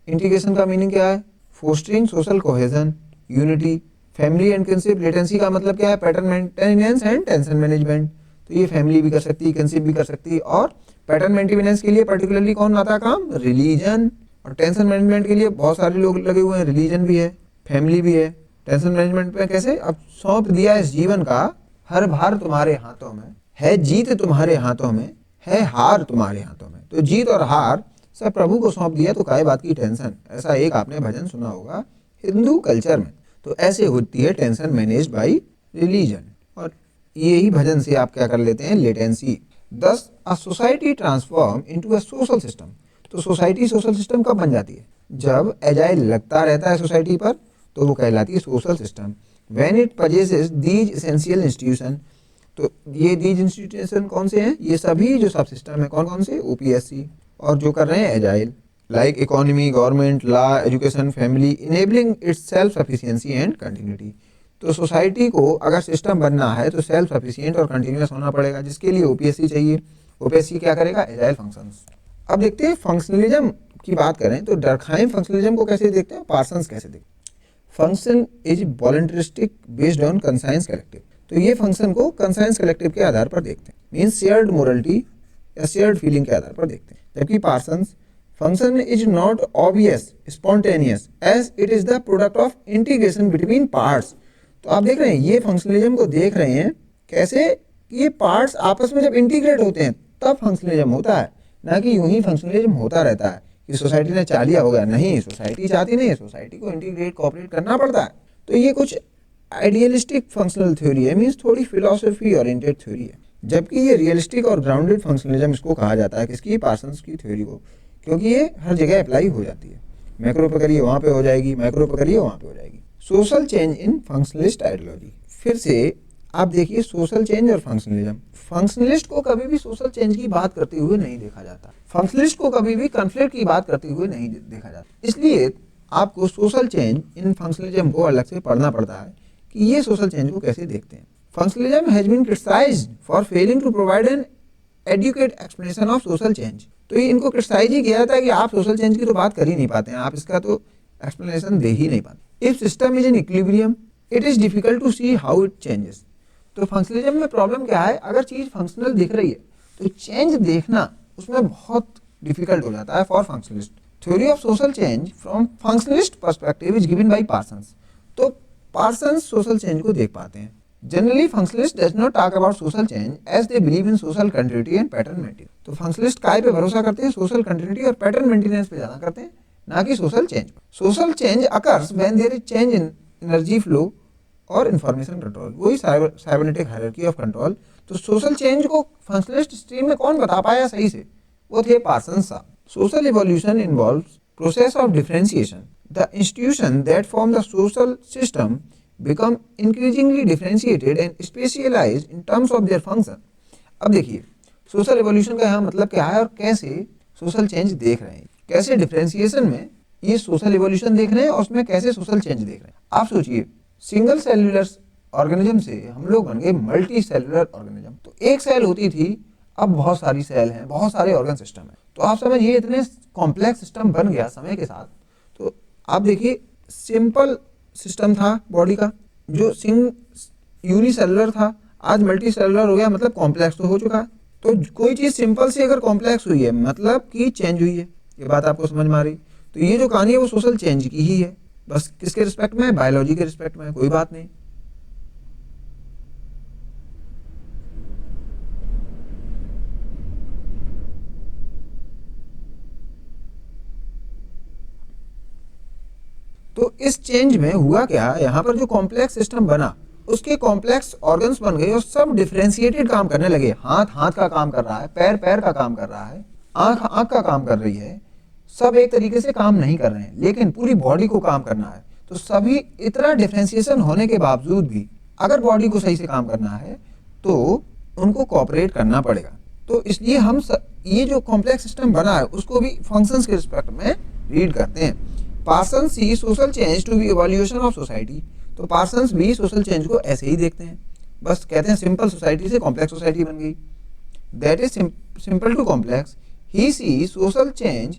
इंटीग्रेशन का मीनिंग क्या है? Fostering social cohesion, unity. Family and kinship, latency का मतलब क्या है? Pattern maintenance and tension management. तो ये फैमिली भी कर सकती है, किनशिप भी कर सकती है. और पैटर्न मेंटेनेंस के लिए पर्टिकुलरली कौन आता है काम? रिलीजन. और टेंशन मैनेजमेंट के लिए बहुत सारे लोग लगे हुए हैं, रिलीजन भी है, फैमिली भी है. टेंशन मैनेजमेंट में कैसे? अब सौंप दिया इस जीवन का हर भार तुम्हारे हाथों में है, जीत तुम्हारे हाथों में है, हार तुम्हारे हाथों में. तो जीत और हार सब प्रभु को सौंप दिया, तो काय बात की टेंशन. ऐसा एक आपने भजन सुना होगा हिंदू कल्चर में. तो ऐसे होती है टेंशन मैनेज बाई रिलीजन. और यही भजन से आप क्या कर लेते हैं? लेटेंसी. दस a society transform into a social system. तो सोसाइटी सोशल सिस्टम कब बन जाती है? जब एजाइल लगता रहता है सोसाइटी पर, तो वो कहलाती है social system. When it possesses these essential institution. तो ये दीज इंस्टीट्यूशन कौन से हैं? ये सभी जो सब सिस्टम है. कौन कौन से? ओपीएससी. और जो कर रहे हैं agile, like economy, government, law, education, family, enabling it's self sufficiency and continuity. तो सोसाइटी को अगर सिस्टम बनना है तो सेल्फ सफिशिएंट और कंटिन्यूस होना पड़ेगा, जिसके लिए ओपीएससी चाहिए. ओपीएससी क्या करेगा? Agile functions. अब देखते हैं फंक्शनलिज्म की बात करें तो डर्कहाइम फंक्शनलिज्म को कैसे देखते हैं, पार्सन्स कैसे देखते हैं. Function is voluntaristic based on conscience collective. तो ये फंक्शन को कंसाइंस कलेक्टिव के आधार पर देखते हैं, मीन्स शेयर्ड मोरलिटी या शेयर्ड फीलिंग के आधार पर देखते हैं. जबकि Parsons function is not obvious spontaneous as it is the product of integration between parts. तो आप देख रहे हैं ये फंक्शनलिज्म को देख रहे हैं कैसे ये पार्ट्स आपस में जब इंटीग्रेट होते हैं तब फंक्शनलिज्म होता है. ना कि यूं ही फंक्शनलिज्म होता रहता है कि सोसाइटी ने चाह लिया हो गया। नहीं, सोसाइटी चाहती नहीं है, सोसाइटी को इंटीग्रेट कोऑपरेट करना पड़ता है। तो ये कुछ आइडियलिस्टिक फंक्शनल थ्योरी है, मीन्स थोड़ी फिलोसफी ओरिएंटेड थ्योरी है, जबकि ये रियलिस्टिक और ग्राउंडेड फंक्शनलिज्म इसको कहा जाता है, किसकी, पार्सन्स की थ्योरी को, क्योंकि ये हर जगह अप्लाई हो जाती है। मैक्रो पकड़िए वहाँ पे हो जाएगी, मैक्रो पकड़िए वहाँ पे हो जाएगी। Social change in functionalist ideology, फिर से आप देखिए सोशल चेंज और फंक्शनलिज्म। फंक्शनलिस्ट को कभी भी सोशल चेंज की बात करते हुए नहीं देखा जाता, फंक्शनलिस्ट को कभी भी कॉन्फ्लिक्ट की बात करते हुए नहीं देखा जाता। इसलिए आपको सोशल चेंज इन फंक्शनलिज्म को अलग से पढ़ना पड़ता है कि ये सोशल चेंज को कैसे देखते हैं। Functionalism has been criticised for failing to provide an adequate explanation of social change. तो ये इनको क्रिटिसाइज ही किया जाता है कि आप सोशल चेंज की तो बात कर ही नहीं पाते हैं, आप इसका तो एक्सप्लेनेशन दे ही नहीं पाते। If system is in equilibrium it is difficult to see how it changes. तो फंक्शनलिज्म में प्रॉब्लम क्या है, अगर चीज फंक्शनल दिख रही है तो चेंज देखना उसमें बहुत डिफिकल्ट हो जाता है for functionalist. Theory of social change from functionalist perspective is given by Parsons. तो पार्सन्स सोशल चेंज को देख पाते हैं। Generally functionalist does not talk about social change as they believe in social continuity and pattern maintenance. तो functionalist काय पे भरोसा करते हैं, सोशल कंटिन्यूटी और पैटर्न मेंटेनेंस पे ज्यादा करते हैं, ना कि social change. Social change occurs when there is change in energy flow और इंफॉर्मेशन कंट्रोल, वही साइबरनेटिक हायरार्की ऑफ कंट्रोल। तो सोशल चेंज को फंक्शनलिस्ट स्ट्रीम में कौन बता पाया सही से, वो थे पार्सन्स साहब। Social evolution involves process of differentiation. The institution that form the social system become increasingly differentiated and specialized in terms of their function। अब देखिए सोशल एवोल्यूशन का यहाँ मतलब क्या है और कैसे सोशल चेंज देख रहे हैं, कैसे डिफरेंशिएशन में ये सोशल एवोल्यूशन देख रहे हैं और उसमें कैसे सोशल चेंज देख रहे हैं। आप सोचिए सिंगल सेल्यूलर ऑर्गेनिज्म से हम लोग बन गए मल्टी सेल्यूलर ऑर्गेनिज्म। तो एक सेल होती थी, अब बहुत सारी सेल हैं, बहुत सारे ऑर्गन सिस्टम है। तो आप समझिए इतने कॉम्प्लेक्स सिस्टम बन गया समय के साथ। तो आप देखिए सिंपल सिस्टम था बॉडी का जो यूनिसेलुलर था, आज मल्टी सेलुलर हो गया, मतलब कॉम्प्लेक्स तो हो चुका है। तो कोई चीज सिंपल से अगर कॉम्प्लेक्स हुई है मतलब कि चेंज हुई है, ये बात आपको समझ में आ रही। तो ये जो कहानी है वो सोशल चेंज की ही है, बस किसके रिस्पेक्ट में, बायोलॉजी के रिस्पेक्ट में, कोई बात नहीं। तो इस चेंज में हुआ क्या, यहाँ पर जो कॉम्प्लेक्स सिस्टम बना उसके कॉम्प्लेक्स ऑर्गन्स बन गए और सब डिफरेंशिएटेड काम करने लगे। हाथ हाथ का काम कर रहा है, पैर पैर का काम कर रहा है, आंख आंख का काम कर रही है। सब एक तरीके से काम नहीं कर रहे हैं लेकिन पूरी बॉडी को काम करना है। तो सभी इतना डिफरेंशिएशन होने के बावजूद भी अगर बॉडी को सही से काम करना है तो उनको कोऑपरेट करना पड़ेगा। तो इसलिए हम ये जो कॉम्प्लेक्स सिस्टम बना है उसको भी फंक्शंस के रिस्पेक्ट में रीड करते हैं। Parsons see social change to be evolution of society. तो पार्सन्स भी सोशल चेंज को ऐसे ही देखते हैं, बस कहते हैं सिंपल सोसाइटी से कॉम्प्लेक्स सोसाइटी बन गई, that is simple to complex. He see social change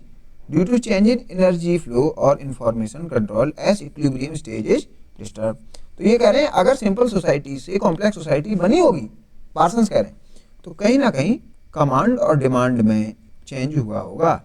due to change in energy flow और information control as equilibrium stage is disturb. तो ये कह रहे हैं अगर सिंपल सोसाइटी से कॉम्प्लेक्स सोसाइटी बनी होगी, पार्सन्स कह रहे हैं, तो कहीं ना कहीं कमांड और डिमांड में चेंज हुआ होगा,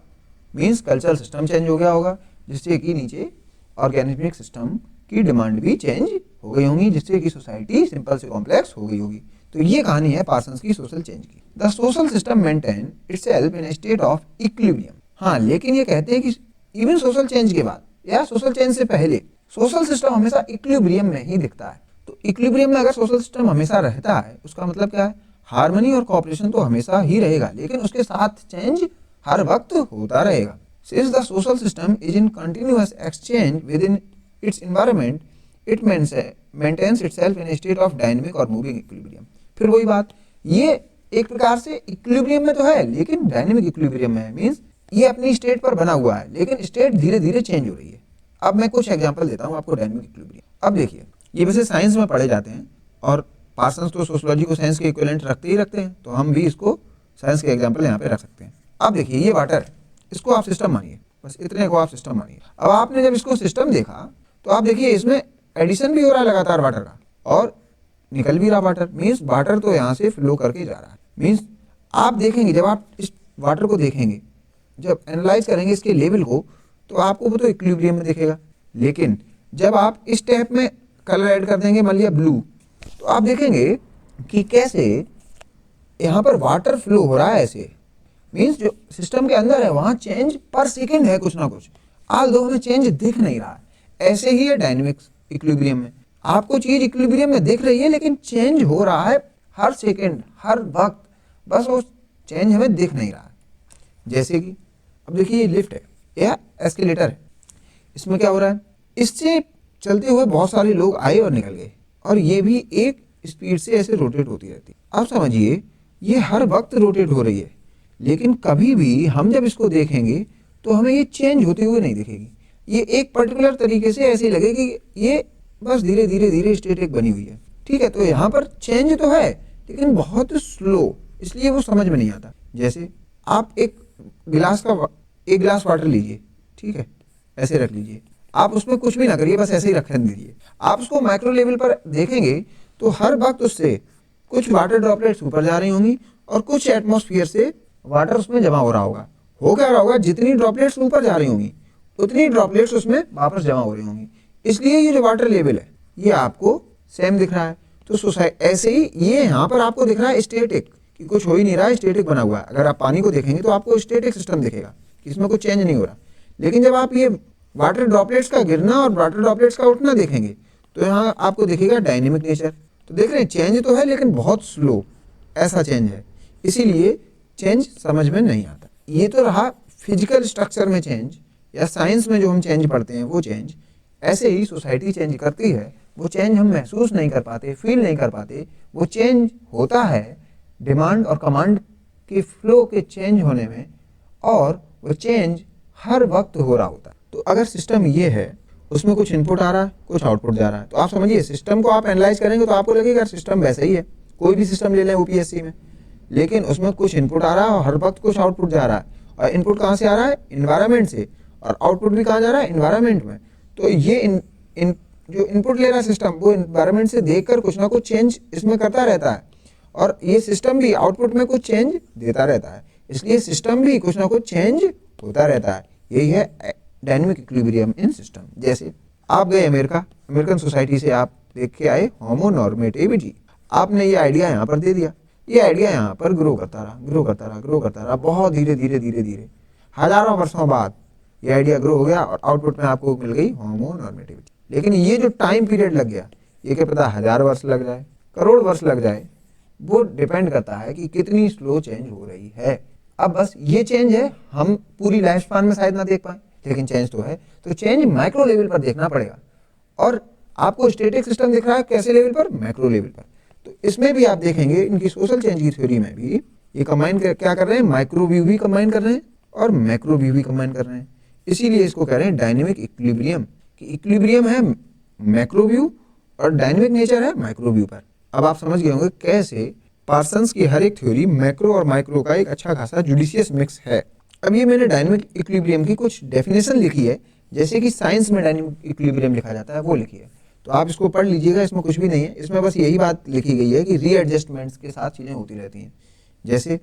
मीन्स कल्चरल सिस्टम चेंज हो गया होगा, जिससे कि नीचे ऑर्गेनिज्मिक सिस्टम की डिमांड भी चेंज हो गई होंगी, जिससे कि सोसाइटी सिंपल से कॉम्प्लेक्स हो गई होगी। तो ये कहानी है पार्सन्स की सोशल चेंज की। The social system maintain itself in state of equilibrium. हाँ, लेकिन ये कहते हैं कि इवन सोशल चेंज के बाद या सोशल चेंज से पहले सोशल सिस्टम हमेशा इक्विलिब्रियम में ही दिखता है। तो इक्विलिब्रियम में अगर सोशल सिस्टम हमेशा रहता है उसका मतलब क्या है, हार्मनी और कोऑपरेशन तो हमेशा ही रहेगा, लेकिन उसके साथ चेंज हर वक्त होता रहेगा। Since the social system is in continuous exchange within its environment, it maintains itself in a state of dynamic or moving equilibrium। फिर वही बात, ये एक प्रकार से इक्विलिब्रियम में तो है लेकिन डायनेमिक इक्विलिब्रियम में है, मीन्स ये अपनी स्टेट पर बना हुआ है लेकिन स्टेट धीरे धीरे चेंज हो रही है। अब मैं कुछ एग्जांपल देता हूँ आपको डायनेमिक इक्विलिब्रियम। अब देखिए ये वैसे साइंस में पढ़े जाते हैं और पार्सन्स तो सोशियोलॉजी को साइंस के इक्विवेलेंट रखते ही रखते हैं, तो हम भी इसको साइंस के एग्जाम्पल यहाँ पे रख सकते हैं। अब देखिए ये वाटर है, इसको आप सिस्टम मानिए, बस इतने को आप सिस्टम मानिए। अब आपने जब इसको सिस्टम देखा तो आप देखिए इसमें एडिशन भी हो रहा है लगातार वाटर का और निकल भी रहा वाटर, मीन्स वाटर तो यहाँ से फ्लो करके जा रहा है। मीन्स आप देखेंगे जब आप इस वाटर को देखेंगे, जब एनालाइज करेंगे इसके लेवल को, तो आपको वो तो इक्विलिब्रियम में दिखेगा। लेकिन जब आप इस टाइप में कलर ऐड कर देंगे, मान लिया ब्लू, तो आप देखेंगे कि कैसे यहाँ पर वाटर फ्लो हो रहा है ऐसे, मीन्स जो सिस्टम के अंदर है वहां चेंज पर सेकेंड है कुछ ना कुछ, आल दो हमें चेंज दिख नहीं रहा है। ऐसे ही है डायनेमिक्स इक्विलिब्रियम में, आपको चीज इक्विलिब्रियम में दिख रही है लेकिन चेंज हो रहा है हर सेकेंड हर वक्त, बस वो चेंज हमें दिख नहीं रहा है। जैसे कि अब देखिए ये लिफ्ट है या एस्केलेटर है, इसमें क्या हो रहा है, इससे चलते हुए बहुत सारे लोग आए और निकल गए और ये भी एक स्पीड से ऐसे रोटेट होती रहती है। अब समझिए ये हर वक्त रोटेट हो रही है, लेकिन कभी भी हम जब इसको देखेंगे तो हमें ये चेंज होते हुए नहीं दिखेगी। ये एक पर्टिकुलर तरीके से ऐसे लगेगी ये बस धीरे धीरे धीरे स्टैटिक बनी हुई है, ठीक है। तो यहाँ पर चेंज तो है लेकिन बहुत स्लो, इसलिए वो समझ में नहीं आता। जैसे आप एक गिलास वाटर लीजिए, ठीक है, ऐसे रख लीजिए, आप उसमें कुछ भी ना करिए, बस ऐसे ही रख दीजिए। आप उसको माइक्रो लेवल पर देखेंगे तो हर वक्त उससे कुछ वाटर ड्रॉपलेट्स ऊपर जा रही होंगी और कुछ एटमॉस्फेयर से वाटर उसमें जमा हो रहा होगा। हो क्या रहा होगा, जितनी ड्रॉपलेट्स ऊपर जा रही होंगी उतनी ड्रॉपलेट्स उसमें वापस जमा हो रही होंगी, इसलिए ये जो वाटर लेवल है ये आपको सेम दिख रहा है। तो ऐसे ही ये यहाँ पर आपको दिख रहा है स्टैटिक, कि कुछ हो ही नहीं रहा है, स्टैटिक बना हुआ है। अगर आप पानी को देखेंगे तो आपको स्टैटिक सिस्टम दिखेगा कि इसमें कुछ चेंज नहीं हो रहा। लेकिन जब आप ये वाटर ड्रॉपलेट्स का गिरना और वाटर ड्रॉपलेट्स का उठना देखेंगे तो यहाँ आपको दिखेगा डायनेमिक नेचर। तो देख रहे हैं चेंज तो है लेकिन बहुत स्लो ऐसा चेंज है, इसीलिए चेंज समझ में नहीं आता। ये तो रहा फिजिकल स्ट्रक्चर में चेंज या साइंस में जो हम चेंज पढ़ते हैं वो चेंज। ऐसे ही सोसाइटी चेंज करती है, वो चेंज हम महसूस नहीं कर पाते, फील नहीं कर पाते। वो चेंज होता है डिमांड और कमांड के फ्लो के चेंज होने में, और वो चेंज हर वक्त हो रहा होता है। तो अगर सिस्टम ये है, उसमें कुछ इनपुट आ रहा है, कुछ आउटपुट जा रहा है, तो आप समझिए सिस्टम को आप एनालाइज करेंगे तो आपको लगेगा सिस्टम वैसा ही है। कोई भी सिस्टम ले लें यूपीएससी में, लेकिन उसमें कुछ इनपुट आ रहा है और हर वक्त कुछ आउटपुट जा रहा है। और इनपुट कहाँ से आ रहा है, इन्वायरमेंट से, और आउटपुट भी कहाँ जा रहा है, इन्वायरमेंट में। तो ये जो इनपुट ले रहा है सिस्टम, वो इन्वायरमेंट से देखकर कुछ ना कुछ चेंज इसमें करता रहता है, और ये सिस्टम भी आउटपुट में कुछ चेंज देता रहता है, इसलिए सिस्टम भी कुछ ना कुछ चेंज होता रहता है। यही है डायनेमिक इक्विलिब्रियम इन सिस्टम। जैसे आप गए अमेरिकन सोसाइटी से आप देख के आए होमोनॉर्मेटिविटी, आपने ये आइडिया यहाँ पर दे दिया, ये आइडिया यहाँ पर ग्रो करता रहा बहुत धीरे धीरे हजारों वर्षों बाद ये आइडिया ग्रो हो गया और आउटपुट में आपको मिल गई होमोनॉर्मेटिविटी। लेकिन ये जो टाइम पीरियड लग गया, ये क्या पता 1000 वर्ष लग जाए, करोड़ वर्ष लग जाए, वो डिपेंड करता है कि कितनी स्लो चेंज हो रही है। अब बस ये चेंज है, हम पूरी लाइफ स्पान में शायद ना देख पाए, लेकिन चेंज तो है। तो चेंज माइक्रो लेवल पर देखना पड़ेगा, और आपको स्टैटिक सिस्टम दिख रहा है कैसे लेवल पर, मैक्रो लेवल पर। तो इसमें भी आप देखेंगे इनकी सोशल चेंज की थ्योरी में भी ये कंबाइन क्या कर रहे हैं, माइक्रो व्यू भी कंबाइन कर रहे हैं और मैक्रो व्यू भी कंबाइन कर रहे हैं। इसीलिए इसको कह रहे हैं डायनेमिक इक्विलिब्रियम, कि इक्विलिब्रियम है मैक्रो व्यू और डायनेमिक नेचर है माइक्रो व्यू पर। अब आप समझ गए होंगे कैसे पार्सन्स की हर एक थ्योरी मैक्रो और माइक्रो का एक अच्छा खासा जुडिशियस मिक्स है। अब ये मैंने डायनेमिक इक्विलिब्रियम की कुछ डेफिनेशन लिखी है, जैसे कि साइंस में डायनेमिक इक्विलिब्रियम लिखा जाता है वो लिखी है, तो आप इसको पढ़ लीजिएगा। इसमें कुछ भी नहीं है, इसमें बस यही बात लिखी गई है कि रीएडजस्टमेंट्स के साथ चीज़ें होती रहती हैं। जैसे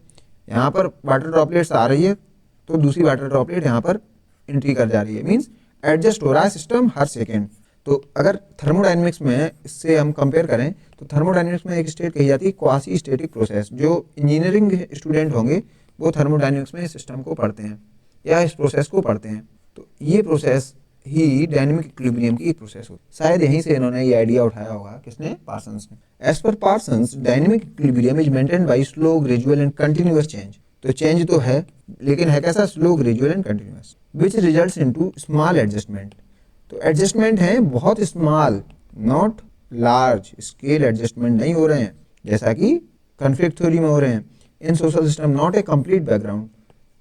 यहाँ पर वाटर ड्रॉपलेट्स आ रही है तो दूसरी वाटर ड्रॉपलेट यहाँ पर एंट्री कर जा रही है, मीन्स एडजस्ट हो रहा है सिस्टम हर सेकेंड। तो अगर थर्मोडायनेमिक्स में इससे हम कंपेयर करें तो थर्मोडायनेमिक्स में एक स्टेट कही जाती है क्वासी स्टैटिक प्रोसेस। जो इंजीनियरिंग स्टूडेंट होंगे वो थर्मोडायनेमिक्स में इस सिस्टम को पढ़ते हैं या इस प्रोसेस को पढ़ते हैं। तो ये प्रोसेस ही डायनेमिक इक्विलिब्रियम की एक प्रोसेस होती है। शायद यहीं से इन्होंने ये आइडिया उठाया होगा, किसने, पार्सन्स ने। As per Parsons dynamic equilibrium is maintained by slow gradual and continuous change. तो चेंज तो है लेकिन है कैसा, slow gradual and continuous, which results into small adjustment. तो एडजस्टमेंट है बहुत small, not large scale adjustment नहीं हो रहे हैं जैसा कि कॉन्फ्लिक्ट थ्योरी में हो रहे हैं। In social system not a complete background.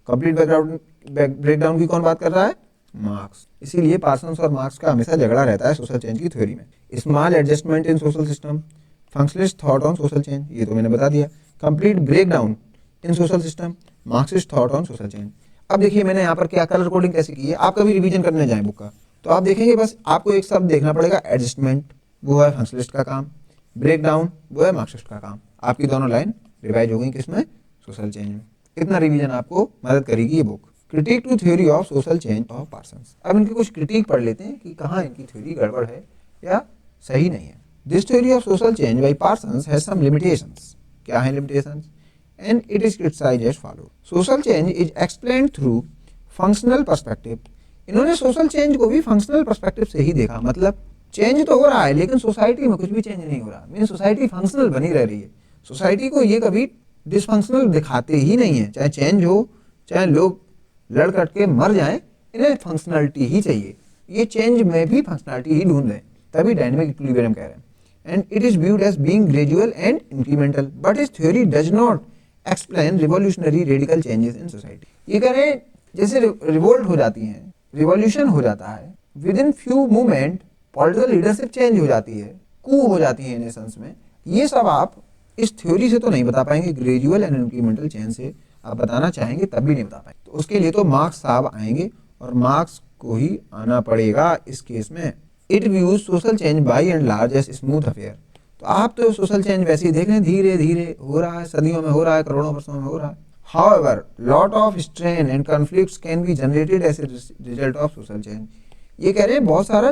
Complete background breakdown की कौन बात कर रहा है, मार्क्स। इसीलिए पार्सन्स और मार्क्स का हमेशा झगड़ा रहता है सोशल चेंज की थ्योरी में। Small adjustment in social system, functionalist thought on social change, ये तो मैंने बता दिया। Complete breakdown in social system, Marxist thought on social change. अब देखिए मैंने यहाँ पर क्या कलर कोडिंग कैसे की है। आप कभी रिवीजन करने जाएं बुक का तो आप देखेंगे बस आपको एक शब्द देखना पड़ेगा, एडजस्टमेंट वो है फंक्शनलिस्ट का काम, ब्रेकडाउन वो है मार्क्सिस्ट का काम। आपकी दोनों लाइन रिवाइज हो गई किसमें, सोशल चेंज में। इतना रिवीजन आपको मदद करेगी ये book. Critique to theory of social change of Parsons. अब इनकी कुछ क्रिटिक पढ़ लेते हैं कि कहाँ इनकी थ्योरी गड़बड़ है या सही नहीं है। This theory of social change by Parsons has some limitations. क्या है limitations, and it is criticized as follows. Social change is explained through functional perspective. इन्होंने सोशल चेंज को भी फंक्शनल पर्सपेक्टिव से ही देखा, मतलब चेंज तो हो रहा है लेकिन सोसाइटी में कुछ भी चेंज नहीं हो रहा, मीन सोसाइटी फंक्शनल बनी रह रही है। सोसाइटी को ये कभी डिसफंक्शनल दिखाते ही नहीं है, चाहे चेंज हो, चाहे लोग लड़ कट के मर जाएं, इन्हें फंक्शनलिटी ही चाहिए। ये चेंज में भी फंक्शनलिटी ही ढूंढ रहे हैं, तभी डायनेमिक इक्विलिब्रियम कह रहे हैं। And it is viewed as being gradual and incremental, but his theory does not explain revolutionary radical changes in society. ये कह रहे हैं जैसे रिवोल्ट हो जाती है, रिवॉल्यूशन हो जाता है, with in few moment political leadership change हो जाती है, कू हो जाती है नेशंस में, ये सब आप इस थ्योरी से तो नहीं बता पाएंगे, ग्रेजुअल एंड इंक्रीमेंटल चेंज से आप बताना चाहेंगे तब भी नहीं बता पाएंगे। तो उसके लिए तो मार्क्स साहब आएंगे और मार्क्स को ही आना पड़ेगा इस केस में। It views social change by and large as smooth affair. तो आप तो सोशल चेंज वैसे ही देख रहे हैं, धीरे धीरे हो रहा है, सदियों में हो रहा है, करोड़ों वर्षों में हो रहा है। However, lot of strain and conflicts can be generated as a result of social change. ये कह रहे हैं बहुत सारा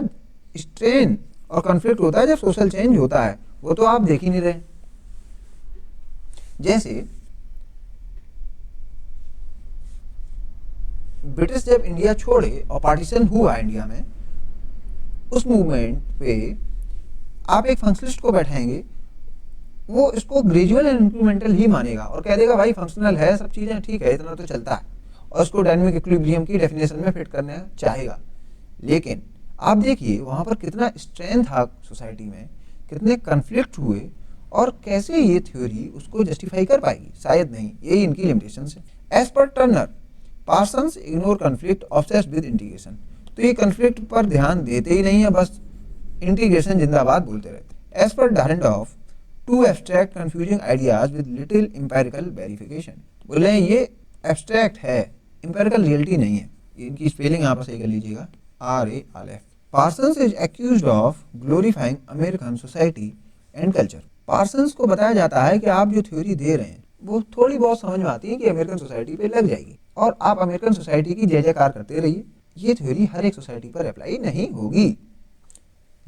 स्ट्रेन और कॉन्फ्लिक्ट होता है जब सोशल चेंज होता है, वो तो आप देख ही नहीं रहे। जैसे ब्रिटिश जब इंडिया छोड़े और पार्टीशन हुआ इंडिया में, उस मूवमेंट पे आप एक फंक्शनलिस्ट को बैठाएंगे, वो इसको ग्रेजुअल एंड इंक्रीमेंटल ही मानेगा और कह देगा भाई फंक्शनल है, सब चीजें ठीक है, इतना तो चलता है, और उसको डायनेमिक इक्विलिब्रियम की डेफिनेशन में फिट करना चाहेगा। लेकिन आप देखिए वहां पर कितना स्ट्रेंथ था सोसाइटी में, कितने कन्फ्लिक्ट हुए, और कैसे ये थ्योरी उसको जस्टिफाई कर पाएगी, शायद नहीं, यही इनकी लिमिटेशन है। As per Turner, Parsons ignore conflict obsessed with integration. तो ये कन्फ्लिक्ट पर ध्यान देते ही नहीं है, बस इंटीग्रेशन जिंदाबाद बोलते रहते। As per Dahrendorf, too abstract confusing ideas with little empirical verification. बोले हैं ये एब्स्ट्रैक्ट है, एम्पिरिकल रियलिटी नहीं है। इनकी स्पेलिंग यहाँ पर सही कर लीजिएगा, RALF। Parsons is accused of glorifying American society and culture. Parsons को बताया जाता है कि आप जो थ्योरी दे रहे हैं वो थोड़ी बहुत समझ में आती है कि अमेरिकन सोसाइटी पे लग जाएगी और आप अमेरिकन सोसाइटी की जय जयकार करते रहिए, ये थ्योरी हर एक सोसाइटी पर अप्लाई नहीं होगी।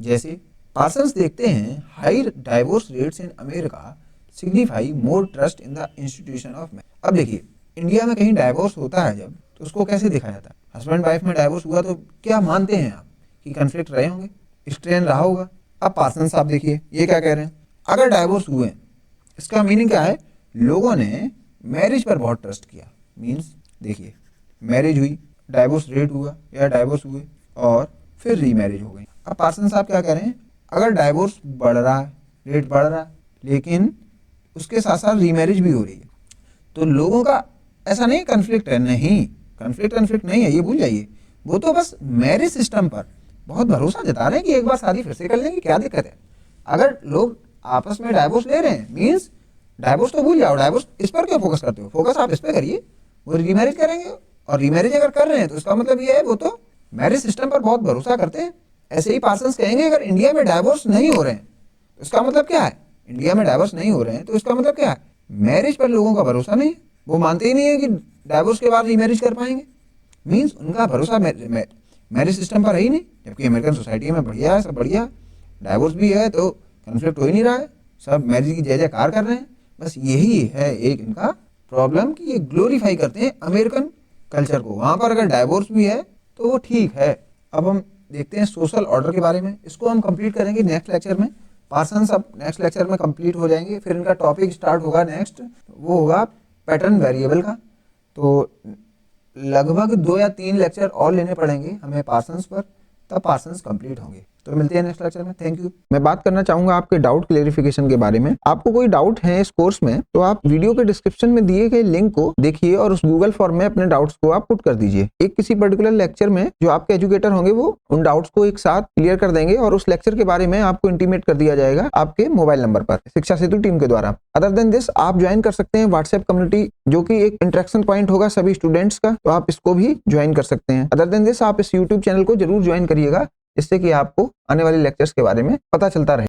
जैसे पार्सन्स देखते हैं high divorce rates in America signify more trust in the institution of marriage. अब देखिए इंडिया में कहीं डाइवोर्स होता है जब, तो उसको कैसे दिखाया जाता है, हस्बैंड वाइफ में डाइवोर्स हुआ तो क्या मानते हैं आप कि कन्फ्लिक्ट रहे होंगे, स्ट्रेन रहा होगा। अब पार्सन्स आप देखिए ये क्या कह रहे हैं, अगर डाइवोर्स हुए, इसका मीनिंग क्या है, लोगों ने मैरिज पर बहुत ट्रस्ट किया। मीन्स देखिए मैरिज हुई, डाइवोर्स रेट हुआ या डाइवोर्स हुए और फिर रीमैरिज हो गई। अब पार्सन साहब क्या कह रहे हैं, अगर डाइवोर्स बढ़ रहा है, रेट बढ़ रहा है, लेकिन उसके साथ साथ रीमैरिज भी हो रही है, तो लोगों का ऐसा नहीं कन्फ्लिक्ट है, नहीं कन्फ्लिक्ट नहीं है, ये भूल जाइए। वो तो बस मैरिज सिस्टम पर बहुत भरोसा जता रहे हैं कि एक बार शादी फिर से कर लेंगे, क्या दिक्कत है। अगर लोग आपस में डाइवोर्स ले रहे हैं, मीन्स डाइवोर्स तो भूल जाओ, डाइवोर्स इस पर क्यों फोकस करते हो, फोकस आप इस पर करिए। वो रीमैरिज करेंगे, और रीमैरिज अगर कर रहे हैं तो इसका मतलब ये है वो तो मैरिज सिस्टम पर बहुत भरोसा करते हैं। ऐसे ही पार्सन्स कहेंगे अगर इंडिया में डाइवोर्स नहीं हो रहे हैं तो इसका मतलब क्या है, इंडिया में डाइवोर्स नहीं हो रहे हैं तो इसका मतलब क्या है, मैरिज पर लोगों का भरोसा नहीं है, वो मानते ही नहीं है कि डाइवोर्स के बाद रीमैरिज कर पाएंगे। मीन्स उनका भरोसा मैरिज सिस्टम पर है ही नहीं, जबकि अमेरिकन सोसाइटी में बढ़िया है, सब बढ़िया, डाइवोर्स भी है तो कन्फ्लिक्ट हो ही नहीं रहा है, सब मैरिज की जय जयकार कर रहे हैं। बस यही है एक इनका प्रॉब्लम कि ये ग्लोरीफाई करते हैं अमेरिकन कल्चर को, वहां पर अगर डाइवोर्स भी है तो वो ठीक है। अब हम देखते हैं सोशल ऑर्डर के बारे में, इसको हम कंप्लीट करेंगे नेक्स्ट लेक्चर में। पार्सन्स अब नेक्स्ट लेक्चर में कंप्लीट हो जाएंगे, फिर इनका टॉपिक स्टार्ट होगा नेक्स्ट, वो होगा पैटर्न वेरिएबल का। तो लगभग 2 या 3 लेक्चर और लेने पड़ेंगे हमें पार्सन्स पर, तब पार्सन्स कंप्लीट होंगे। तो मिलते हैं नेक्स्ट लेक्चर में, थैंक यू। मैं बात करना चाहूंगा आपके डाउट क्लेरिफिकेशन के बारे में। आपको कोई डाउट है इस कोर्स में तो आप वीडियो के डिस्क्रिप्शन में दिए गए लिंक को देखिए और उस गूगल फॉर्म में अपने डाउट्स को आप पुट कर दीजिए। एक किसी पर्टिकुलर लेक्चर में जो आपके एजुकेटर होंगे वो उन डाउट्स को एक साथ क्लियर कर देंगे और उस लेक्चर के बारे में आपको इंटीमेट कर दिया जाएगा आपके मोबाइल नंबर पर शिक्षा सेतु टीम के द्वारा। अदर देन दिस आप ज्वाइन कर सकते हैं व्हाट्सएप कम्युनिटी, जो कि एक इंटरेक्शन पॉइंट होगा सभी स्टूडेंट्स का, तो आप इसको भी ज्वाइन कर सकते हैं। अदर देन दिस आप इस यूट्यूब चैनल को जरूर ज्वाइन करिएगा, जिससे कि आपको आने वाले लेक्चर्स के बारे में पता चलता रहे।